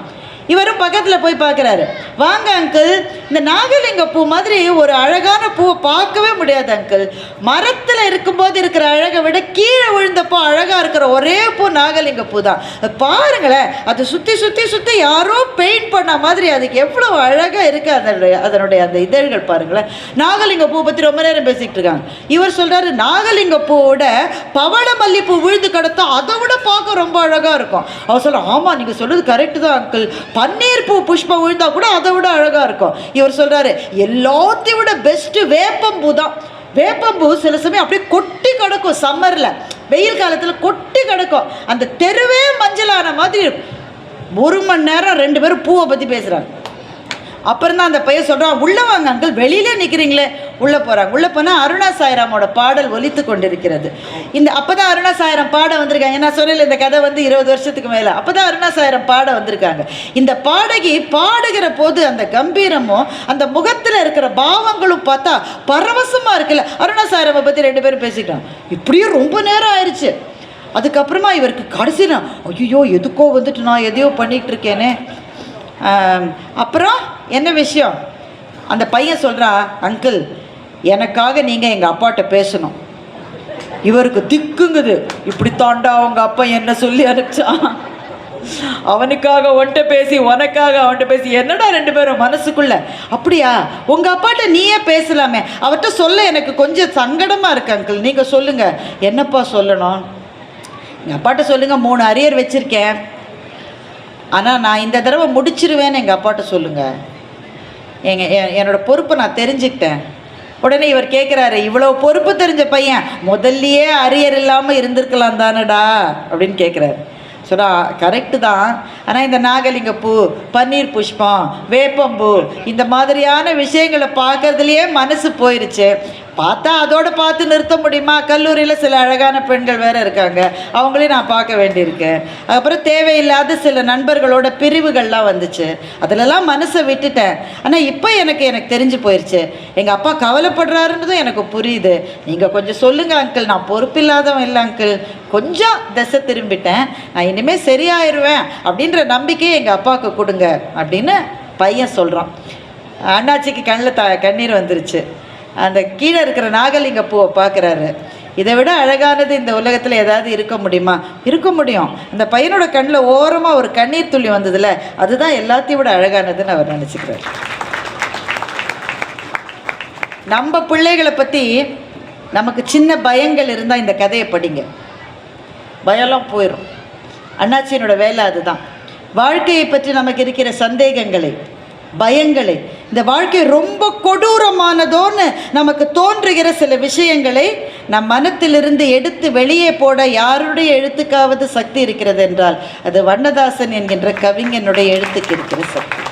Speaker 3: இவரும் பக்கத்தில் போய் பார்க்குறாரு. வாங்க அங்கிள், இந்த நாகலிங்க பூ மாதிரி ஒரு அழகான பூவை பார்க்கவே முடியாது அங்கிள். மரத்தில் இருக்கும்போது இருக்கிற அழகை விட கீழே விழுந்தப்போ அழகாக இருக்கிற ஒரே பூ நாகலிங்க பூ தான். பாருங்களேன், அது சுற்றி சுற்றி சுற்றி யாரோ பெயிண்ட் பண்ண மாதிரி அதுக்கு எவ்வளோ அழகாக இருக்குது அதனுடைய அந்த இதழ்கள் பாருங்களேன். நாகலிங்க பூ பற்றி ரொம்ப நேரம் பேசிக்கிட்டு இருக்காங்க. இவர் சொல்கிறாரு, நாகலிங்க பூவோட பவள மல்லிப்பூ விழுந்து கிடத்தா அதை விட பார்க்க ரொம்ப அழகாக இருக்கும். அவர் சொல்கிறார், ஆமாம் நீங்கள் சொல்கிறது கரெக்டு தான் அங்கிள், பன்னீர் பூ புஷ்பம் விழுந்தா கூட அதை விட அழகாக இருக்கும். இவர் சொல்கிறாரு, எல்லாத்தையும் விட பெஸ்ட்டு வேப்பம்பூ தான். வேப்பம்பூ சில சமயம் அப்படியே கொட்டி கிடக்கும். சம்மரில் வெயில் காலத்தில் கொட்டி கிடக்கும். அந்த தெருவே மஞ்சளான மாதிரி 1 மணி நேரம் 2 பேரும் பூவை பற்றி பேசுகிறாங்க. அப்புறம் தான் அந்த பையன் சொல்கிறான், உள்ளே வாங்க அங்கிள், வெளியிலே நிற்கிறீங்களே. உள்ளே போகிறாங்க. உள்ளே போனால் அருணா சாய்ராமோட பாடல் ஒலித்து கொண்டிருக்கிறது. அப்போ தான் அருணா சாய்ராம் பாட வந்திருக்காங்க. நான் சொன்னேன் இந்த கதை வந்து 20 வருஷத்துக்கு மேலே. அப்போ தான் அருணா சாய்ராம் பாட வந்திருக்காங்க. இந்த பாடகி பாடுகிற போது அந்த கம்பீரமும் அந்த முகத்தில் இருக்கிற பாவங்களும் பார்த்தா பரவசமாக இருக்குல்ல. அருணா சாய்ராமை பற்றி 2 பேரும் பேசிட்டான். இப்படியே ரொம்ப நேரம் ஆயிடுச்சு. அதுக்கப்புறமா இவருக்கு கடைசினா, ஐயோ எதுக்கோ வந்துட்டு நான் எதையோ பண்ணிகிட்டு இருக்கேனே. அப்புறம் என்ன விஷயம்? அந்த பையன் சொல்கிறான், அங்கிள் எனக்காக நீங்கள் எங்கள் அப்பாட்ட பேசணும். இவருக்கு திக்குங்குது. இப்படி தாண்டா அவங்க அப்பா என்ன சொல்லி அனுப்பிச்சான், அவனுக்காக ஒன்ட்ட பேசி உனக்காக அவன்கிட்ட பேசி என்னடா 2 பேரும் மனசுக்குள்ள. அப்படியா, உங்கள் அப்பாட்ட நீயே பேசலாமே, அவர்கிட்ட சொல்ல எனக்கு கொஞ்சம் சங்கடமாக இருக்கு அங்கிள், நீங்கள் சொல்லுங்கள். என்னப்பா சொல்லணும்? எங்கள் அப்பாட்ட சொல்லுங்கள், 3 அரியர் வச்சுருக்கேன், ஆனால் நான் இந்த தடவை முடிச்சிருவேன்னு எங்கள் அப்பாட்ட சொல்லுங்கள். என்னோடய பொறுப்பை நான் தெரிஞ்சுக்கிட்டேன். உடனே இவர் கேட்குறாரு, இவ்வளோ பொறுப்பு தெரிஞ்ச பையன் முதல்லையே அரியர் இல்லாமல் இருந்திருக்கலாம் தானடா அப்படின்னு கேட்குறாரு. சொன்னா கரெக்டு தான், ஆனால் இந்த நாகலிங்க பூ, பன்னீர் புஷ்பம், வேப்பம்பூ இந்த மாதிரியான விஷயங்களை பார்க்கறதுலையே மனசு போயிடுச்சு. பார்த்தா அதோடு பார்த்து நிறுத்த முடியுமா? கல்லூரியில் சில அழகான பெண்கள் வேறு இருக்காங்க, அவங்களையும் நான் பார்க்க வேண்டியிருக்கேன். அப்புறம் தேவையில்லாத சில நண்பர்களோட பிரிவுகள்லாம் வந்துச்சு, அதிலெல்லாம் மனசை விட்டுட்டேன். ஆனால் இப்போ எனக்கு தெரிஞ்சு போயிடுச்சு, எங்கள் அப்பா கவலைப்படுறாருன்றதும் எனக்கு புரியுது. நீங்கள் கொஞ்சம் சொல்லுங்கள் அங்கிள், நான் பொறுப்பில்லாதவன் இல்லை அங்கிள், கொஞ்சம் திசை திரும்பிட்டேன், நான் இனிமேல் சரியாயிருவேன் அப்படின்ற நம்பிக்கையை எங்கள் அப்பாவுக்கு கொடுங்க அப்படின்னு பையன் சொல்கிறான். அண்ணாச்சிக்கு கண்ணில் கண்ணீர் வந்துருச்சு. அந்த கீழே இருக்கிற நாகலிங்க பூவை பார்க்குறாரு. இதை விட அழகானது இந்த உலகத்தில் ஏதாவது இருக்க முடியுமா? இருக்க முடியும். அந்த பையனோட கண்ணில் ஓரமாக ஒரு கண்ணீர் துளி வந்ததில்ல, அதுதான் எல்லாத்தையும் விட அழகானதுன்னு அவர் நினச்சிக்கிறார். நம்ம பிள்ளைகளை பற்றி நமக்கு சின்ன பயங்கள் இருந்தால் இந்த கதையை படிங்க, பயம்லாம் போயிடும். அண்ணாச்சியனோட வேலை அதுதான். வாழ்க்கையை பற்றி நமக்கு இருக்கிற சந்தேகங்களை, பயங்களை, இந்த வாழ்க்கை ரொம்ப கொடூரமானதோன்னு நமக்கு தோன்றுகிற சில விஷயங்களை நம் மனத்திலிருந்து எடுத்து வெளியே போட யாருடைய எழுத்துக்காவது சக்தி இருக்கிறது என்றால் அது வண்ணதாசன் என்கின்ற கவிஞனுடைய எழுத்துக்கு இருக்கிற சக்தி.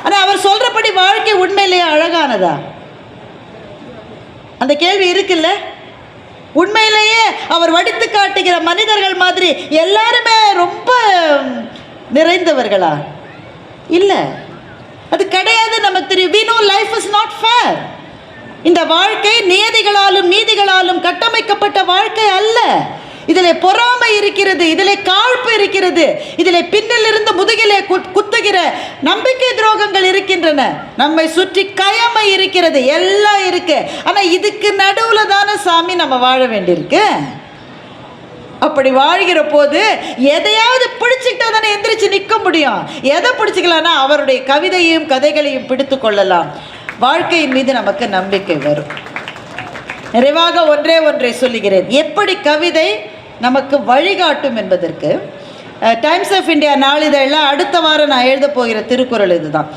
Speaker 3: ஆனால் அவர் சொல்கிறபடி வாழ்க்கை உண்மையிலேயே அழகானதா? அந்த கேள்வி இருக்குல்ல. உண்மையிலேயே அவர் வடித்து காட்டுகிற மனிதர்கள் மாதிரி எல்லாருமே ரொம்ப நிறைந்தவர்களா? இல்லை, அது கிடையாது. நமக்கு தெரியும். we know life is not fair. இந்த வாழ்க்கை நியதிகளாலும் நீதிகளாலும் கட்டமைக்கப்பட்ட வாழ்க்கை அல்ல. இதில் பொறாமை இருக்கிறது, இதில் காழ்ப்பு இருக்கிறது, இதில் பின்னிலிருந்து முதுகிலே குத்துகிற நம்பிக்கை துரோகங்கள் இருக்கின்றன, நம்மை சுற்றி கயமை இருக்கிறது, எல்லாம் இருக்கு. ஆனால் இதுக்கு நடுவில் தானே சாமி நம்ம வாழ வேண்டியிருக்கு. அப்படி வாழ்கிற போது எதையாவது பிடிச்சிக்கிட்டா தானே எந்திரிச்சு நிற்க முடியும். எதை பிடிச்சிக்கலான்னா அவருடைய கவிதையும் கதைகளையும் பிடித்து கொள்ளலாம். வாழ்க்கையின் மீது நமக்கு நம்பிக்கை வரும். நிறைவாக ஒன்றை சொல்லுகிறேன், எப்படி கவிதை நமக்கு வழிகாட்டும் என்பதற்கு. டைம்ஸ் ஆஃப் இந்தியா நாளிதழில் அடுத்த வாரம் நான் எழுத போகிற திருக்குறள் இதுதான்.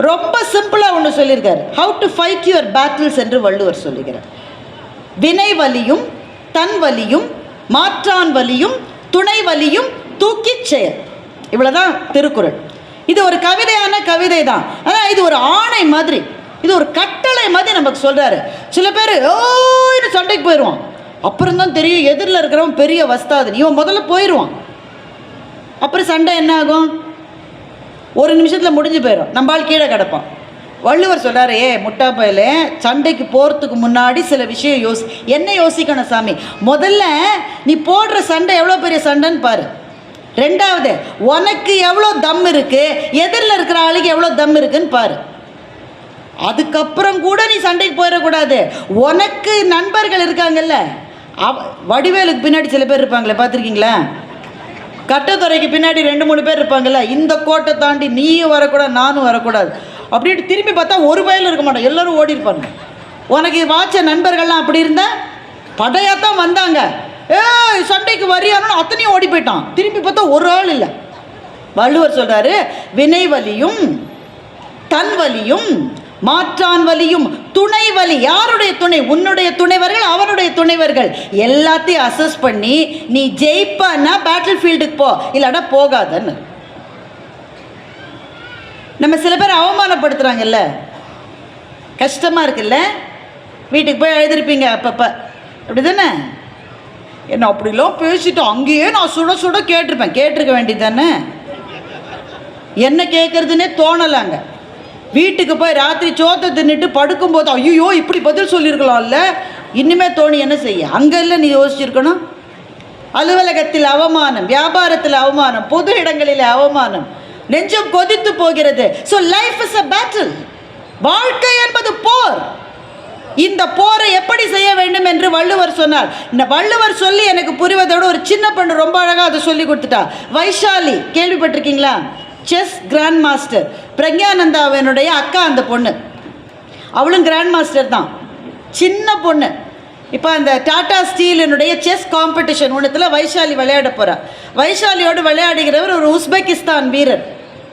Speaker 3: ரொம்ப சிம்பிளாக ஒன்று சொல்லியிருக்காரு, how to fight your battles என்று வள்ளுவர் சொல்லுகிறார். வினை வலியும் தன் வலியும் மாற்றான் வலியும் துணை வலியும் தூக்கி செயல், இவ்வளோதான் திருக்குறள். இது ஒரு கவிதையான கவிதை தான், ஆனால் இது ஒரு ஆணை மாதிரி, இது ஒரு கட்டளை மாதிரி நமக்கு சொல்கிறாரு. சில பேர் ஓன்னு சண்டைக்கு போயிடுவான், அப்புறம் தான் தெரியும் எதிரில் இருக்கிறவன் பெரிய வஸ்தாது, இவன் முதல்ல போயிடுவான். அப்புறம் சண்டை என்ன ஆகும்? ஒரு நிமிஷத்தில் முடிஞ்சு போயிடும், நம்மால் கீழே கிடப்பான். வள்ளுவர் சொல்கிறார், முட்டா பயல, சண்டைக்கு போகிறதுக்கு முன்னாடி சில விஷயம் என்ன யோசிக்கணும் சாமி? முதல்ல நீ போடுற சண்டை எவ்வளோ பெரிய சண்டைன்னு பாரு. ரெண்டாவது, உனக்கு எவ்வளோ தம் இருக்குது, எதிரில் இருக்கிற ஆளுக்கு எவ்வளோ தம் இருக்குன்னு பாரு. அதுக்கப்புறம் கூட நீ சண்டைக்கு போயிடக்கூடாது. உனக்கு நண்பர்கள் இருக்காங்கல்ல, வடிவேலுக்கு பின்னாடி சில பேர் இருப்பாங்களே, பார்த்துருக்கீங்களா? கட்டத்துறைக்கு பின்னாடி 2-3 பேர் இருப்பாங்கல்ல, இந்த கோட்டை தாண்டி நீயும் வரக்கூடாது நானும் வரக்கூடாது அப்படின்ட்டு திரும்பி பார்த்தா ஒரு வயலில் இருக்க மாட்டோம், எல்லோரும் ஓடி இருப்பாங்க. உனக்கு வாச்ச நண்பர்கள்லாம் அப்படி இருந்தால் படையாக தான் வந்தாங்க, சண்டைக்கு வரியானு அத்தனையும் ஓடி போயிட்டான், திரும்பி பார்த்தா ஒரு ஆள் இல்லை. வள்ளுவர் சொல்கிறாரு, வினை வலியும் தன் வலியும் மாற்றான் வலியும் துணை வலி. யாருடைய துணை? உன்னுடைய துணைவர்கள், அவனுடைய துணைவர்கள், எல்லாத்தையும் அசஸ் பண்ணி நீ ஜெயிப்பான்னா பேட்டில் ஃபீல்டுக்கு போ, இல்லைன்னா போகாதன்னு. நம்ம சில பேர் அவமானப்படுத்துகிறாங்கல்ல, கஷ்டமாக இருக்குல்ல, வீட்டுக்கு போய் எழுதிருப்பீங்க அப்பப்போ, அப்படி தானே? என்ன அப்படிலாம் பேசிட்டு அங்கேயே நான் சுட கேட்டிருக்க வேண்டியது தானே? என்ன கேட்குறதுன்னே தோணலாங்க. வீட்டுக்கு போய் ராத்திரி சோத்தை தின்னுட்டு படுக்கும்போது ஐயோ இப்படி பதில் சொல்லியிருக்கலாம்ல, இன்னுமே தோணி என்ன செய்ய? அங்கே இல்லை நீ யோசிச்சிருக்கணும். அலுவலகத்தில் அவமானம், வியாபாரத்தில் அவமானம், பொது இடங்களில் அவமானம், நெஞ்சம் கொதித்து போகிறது. So life is a battle. வாழ்க்கை என்பது போர். இந்த போரை எப்படி செய்ய வேண்டும் என்று வள்ளுவர் சொன்னார். இந்த வள்ளுவர் சொல்லி எனக்கு புரிவதோட ஒரு சின்ன பொண்ணு ரொம்ப அழகாக அதை சொல்லி கொடுத்துட்டா. வைஷாலி, கேள்விப்பட்டிருக்கீங்களா? செஸ் கிராண்ட் மாஸ்டர், பிரக்ஞானந்தாவினுடைய அக்கா அந்த பொண்ணு. அவளும் கிராண்ட் மாஸ்டர் தான், சின்ன பொண்ணு. இப்போ அந்த டாடா ஸ்டீலினுடைய செஸ் காம்படிஷன் ஒன்றுத்தில் வைஷாலி விளையாட போகிறார். வைஷாலியோடு விளையாடுகிறவர் ஒரு உஸ்பெகிஸ்தான் வீரர்.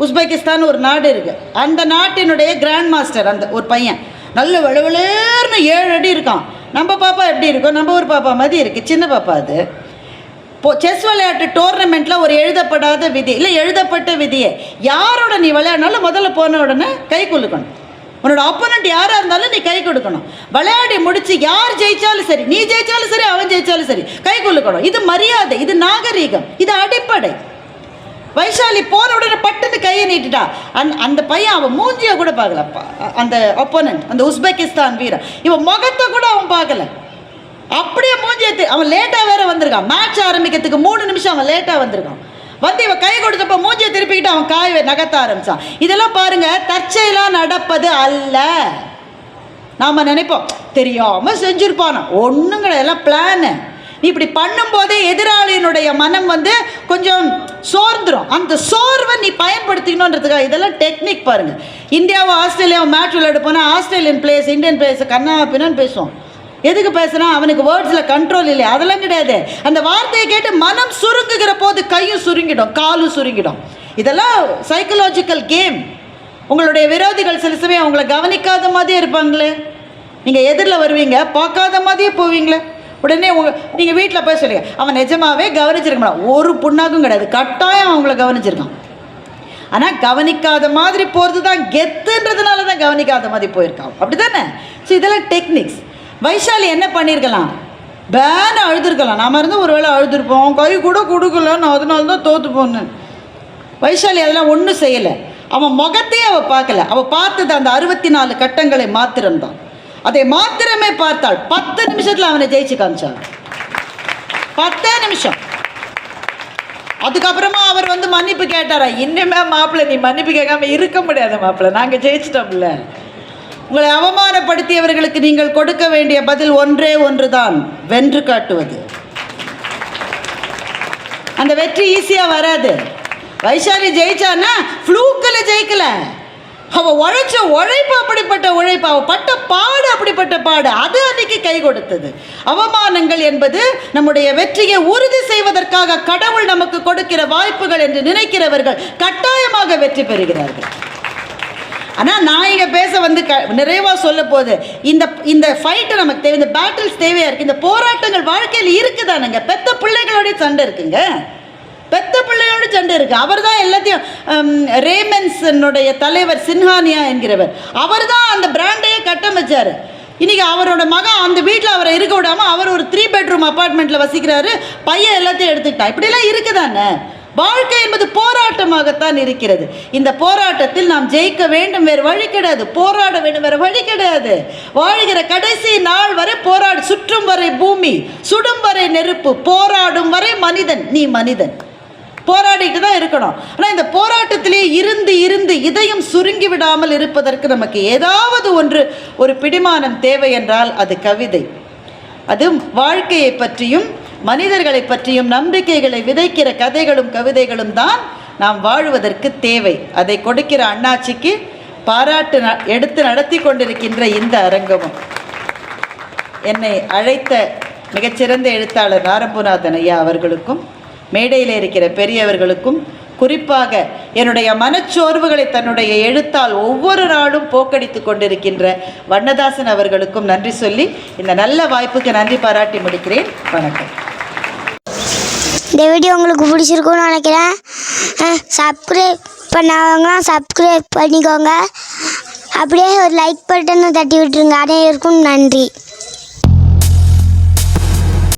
Speaker 3: உஸ்பெகிஸ்தான் ஒரு நாடு இருக்குது, அந்த நாட்டினுடைய கிராண்ட் மாஸ்டர் அந்த ஒரு பையன். நல்ல விளவிளேர்னு 7 அடி இருக்கான். நம்ம பாப்பா எப்படி இருக்கும்? நம்ம ஒரு பாப்பா மாதிரி இருக்குது, சின்ன பாப்பா. அது செஸ் விளையாட்டு டோர்னமெண்ட்டில் ஒரு எழுதப்படாத விதி இல்லை, எழுதப்பட்ட விதியை யாரோட நீ விளையாடினாலும் முதல்ல போன உடனே கை குலுக்கணும். உன்னோட ஆப்போனண்ட் யாராக இருந்தாலும் நீ கை கொடுக்கணும். விளையாடி முடிச்சு யார் ஜெயிச்சாலும் சரி, நீ ஜெயிச்சாலும் சரி, அவன் ஜெயிச்சாலும் சரி, கை கொடுக்கணும். இது மரியாதை, இது நாகரீகம், இது அடிப்படை. வைஷாலி போன உடனே பட்டுன்னு கையை நீட்டுட்டா. அந்த பையன் அவன் மூஞ்சியை கூட பார்க்கலப்பா, அந்த ஆப்போனண்ட், அந்த உஸ்பெகிஸ்தான் வீரன், இவன் முகத்தை கூட அவன் பார்க்கல. அப்படியே மூஞ்சியை அவன் லேட்டாக வேற வந்திருக்கான். மேட்ச் ஆரம்பிக்கிறதுக்கு 3 நிமிஷம் அவன் லேட்டாக வந்திருக்கான். வந்து இவன் கை கொடுத்தப்ப மூஞ்சியை திருப்பிக்கிட்டு அவன் காய் நகர்த்த ஆரம்பிச்சான். இதெல்லாம் பாருங்க, தற்செயலாக நடப்பது அல்ல. நாம் நினைப்போம் தெரியாமல் செஞ்சுருப்பானா, ஒன்றும் கிடையாது, எல்லாம் பிளானு. நீ இப்படி பண்ணும்போதே எதிராளியினுடைய மனம் வந்து கொஞ்சம் சோர்ந்துடும். அந்த சோர்வை நீ பயன்படுத்திக்கணுன்றதுக்காக இதெல்லாம் டெக்னிக் பாருங்கள். இந்தியாவும் ஆஸ்திரேலியாவும் மேட்ச் விளையாட போனால் ஆஸ்திரேலியன் பிளேயர்ஸ் இந்தியன் பிளேயர்ஸ் கண்ணா பின்னான்னு பேசுவோம். எதுக்கு பேசுனா அவனுக்கு வேர்ட்ஸில் கண்ட்ரோல் இல்லை, அதெல்லாம் கிடையாது. அந்த வார்த்தையை கேட்டு மனம் சுருங்குகிற போது கையும் சுருங்கிடும், காலும் சுருங்கிடும். இதெல்லாம் சைக்கலாஜிக்கல் கேம். உங்களுடைய விரோதிகள் சில சமயம் அவங்கள கவனிக்காத மாதிரியே இருப்பாங்களே, நீங்கள் எதிரில் வருவீங்க, பார்க்காத மாதிரியே போவீங்களே. உடனே நீங்கள் வீட்டில் போய் சொல்லுங்க, அவன் நிஜமாவே கவனிச்சிருக்க மாட்டான். ஒரு புண்ணாக்கும் கிடையாது, கட்டாயம் அவங்கள கவனிச்சிருக்கான். ஆனால் கவனிக்காத மாதிரி போகிறது தான் கெத்துன்றதுனால தான் கவனிக்காத மாதிரி போயிருக்கான், அப்படி தானே? ஸோ இதெல்லாம் டெக்னிக்ஸ். வைஷாலி என்ன பண்ணியிருக்கலாம், பேன அழுதுருக்கலாம். நாம இருந்து ஒரு வேளை அழுதுருப்போம், கை கூட கொடுக்கலன்னு, அதனால தான் தோற்று போனேன். வைஷாலி அதெல்லாம் ஒன்றும் செய்யலை. அவன் முகத்தையே அவள் பார்க்கல. அவள் பார்த்தது அந்த 64 கட்டங்களை மாத்திரம்தான். அதை மாத்திரமே பார்த்தாள். 10 நிமிஷத்தில் அவனை ஜெயிச்சு காமிச்சான். 10 நிமிஷம். அதுக்கப்புறமா அவர் வந்து மன்னிப்பு கேட்டாரா, இன்னுமே மாப்பிள்ளை நீ மன்னிப்பு கேட்காம இருக்க முடியாத மாப்பிள்ளை, நாங்கள் ஜெயிச்சிட்டோம்ல. உங்களை அவமானப்படுத்தியவர்களுக்கு நீங்கள் கொடுக்க வேண்டிய பதில் ஒன்றே ஒன்றுதான், வென்று காட்டுவது. அந்த வெற்றி ஈஸியாக வராது. வைஷாலி ஜெயிச்சான்னா ஃப்ளூக்கில் ஜெயிக்கல, அவள் உழைச்ச உழைப்பு அப்படிப்பட்ட உழைப்பு, அவள் பட்ட பாடு அப்படிப்பட்ட பாடு, அது அன்னைக்கு கை கொடுத்தது. அவமானங்கள் என்பது நம்முடைய வெற்றியை உறுதி செய்வதற்காக கடவுள் நமக்கு கொடுக்கிற வாய்ப்புகள் என்று நினைக்கிறவர்கள் கட்டாயமாக வெற்றி பெறுகிறார்கள். ஆனால் நான் இங்கே பேச வந்து நிறைவாக சொல்ல போது இந்த ஃபைட்டு நமக்கு தேவை, இந்த பேட்டில்ஸ் தேவையாக இருக்குது. இந்த போராட்டங்கள் வாழ்க்கையில் இருக்குதானுங்க. பெத்த பிள்ளைகளோடைய சண்டை இருக்குங்க, பெத்த பிள்ளையோட சண்டை இருக்குது. அவர் தான் எல்லாத்தையும் ரேமன்ஸனுடைய தலைவர் சின்ஹானியா என்கிறவர், அவர் தான் அந்த பிராண்டையே கட்டமைச்சார். இன்றைக்கி அவரோட மகன் அந்த வீட்டில் அவரை இருக்க விடாமல் அவர் ஒரு 3 பெட்ரூம் அப்பார்ட்மெண்ட்டில் வசிக்கிறாரு, பையன் எல்லாத்தையும் எடுத்துக்கிட்டான். இப்படிலாம் இருக்குதானே? வாழ்க்கை என்பது போராட்டமாகத்தான் இருக்கிறது. இந்த போராட்டத்தில் நாம் ஜெயிக்க வேண்டும், வேறு வழி கிடையாது. போராட வேண்டும், வேறு வழி கிடையாது. வாழ்கிற கடைசி நாள் வரை போராடு. சுற்றும் வரை பூமி, சுடும் வரை நெருப்பு, போராடும் வரை மனிதன். நீ மனிதன், போராடிட்டு தான் இருக்கணும். ஆனால் இந்த போராட்டத்திலே இருந்து இருந்து இதயம் சுருங்கி விடாமல் இருப்பதற்கு நமக்கு ஏதாவது ஒரு பிடிமானம் தேவை என்றால் அது கவிதை. அது வாழ்க்கையை பற்றியும் மனிதர்களை பற்றியும் நம்பிக்கைகளை விதைக்கிற கதைகளும் கவிதைகளும் தான் நாம் வாழ்வதற்கு தேவை. அதை கொடுக்கிற அண்ணாச்சிக்கு பாராட்டு எடுத்து நடத்தி கொண்டிருக்கின்ற இந்த அரங்கமும், என்னை அழைத்த மிகச்சிறந்த எழுத்தாளர் நாரம்புநாதன் ஐயா அவர்களுக்கும், மேடையில் இருக்கிற பெரியவர்களுக்கும், குறிப்பாக என்னுடைய மனச்சோர்வுகளை தன்னுடைய எழுத்தால் ஒவ்வொரு நாளும் போக்கடித்து கொண்டிருக்கின்ற வண்ணதாசன் அவர்களுக்கும் நன்றி சொல்லி இந்த நல்ல வாய்ப்புக்கு நன்றி பாராட்டி முடிக்கிறேன். வணக்கம்.
Speaker 1: இந்த வீடியோ உங்களுக்கு பிடிச்சிருக்குன்னு நினைக்கிறேன். சப்ஸ்கிரைப் பண்ணாதவங்களாம் சப்ஸ்கிரைப் பண்ணிக்கோங்க. அப்படியே ஒரு லைக் பட்டனை தட்டி விட்டுருங்க. அனைவருக்கும் நன்றி.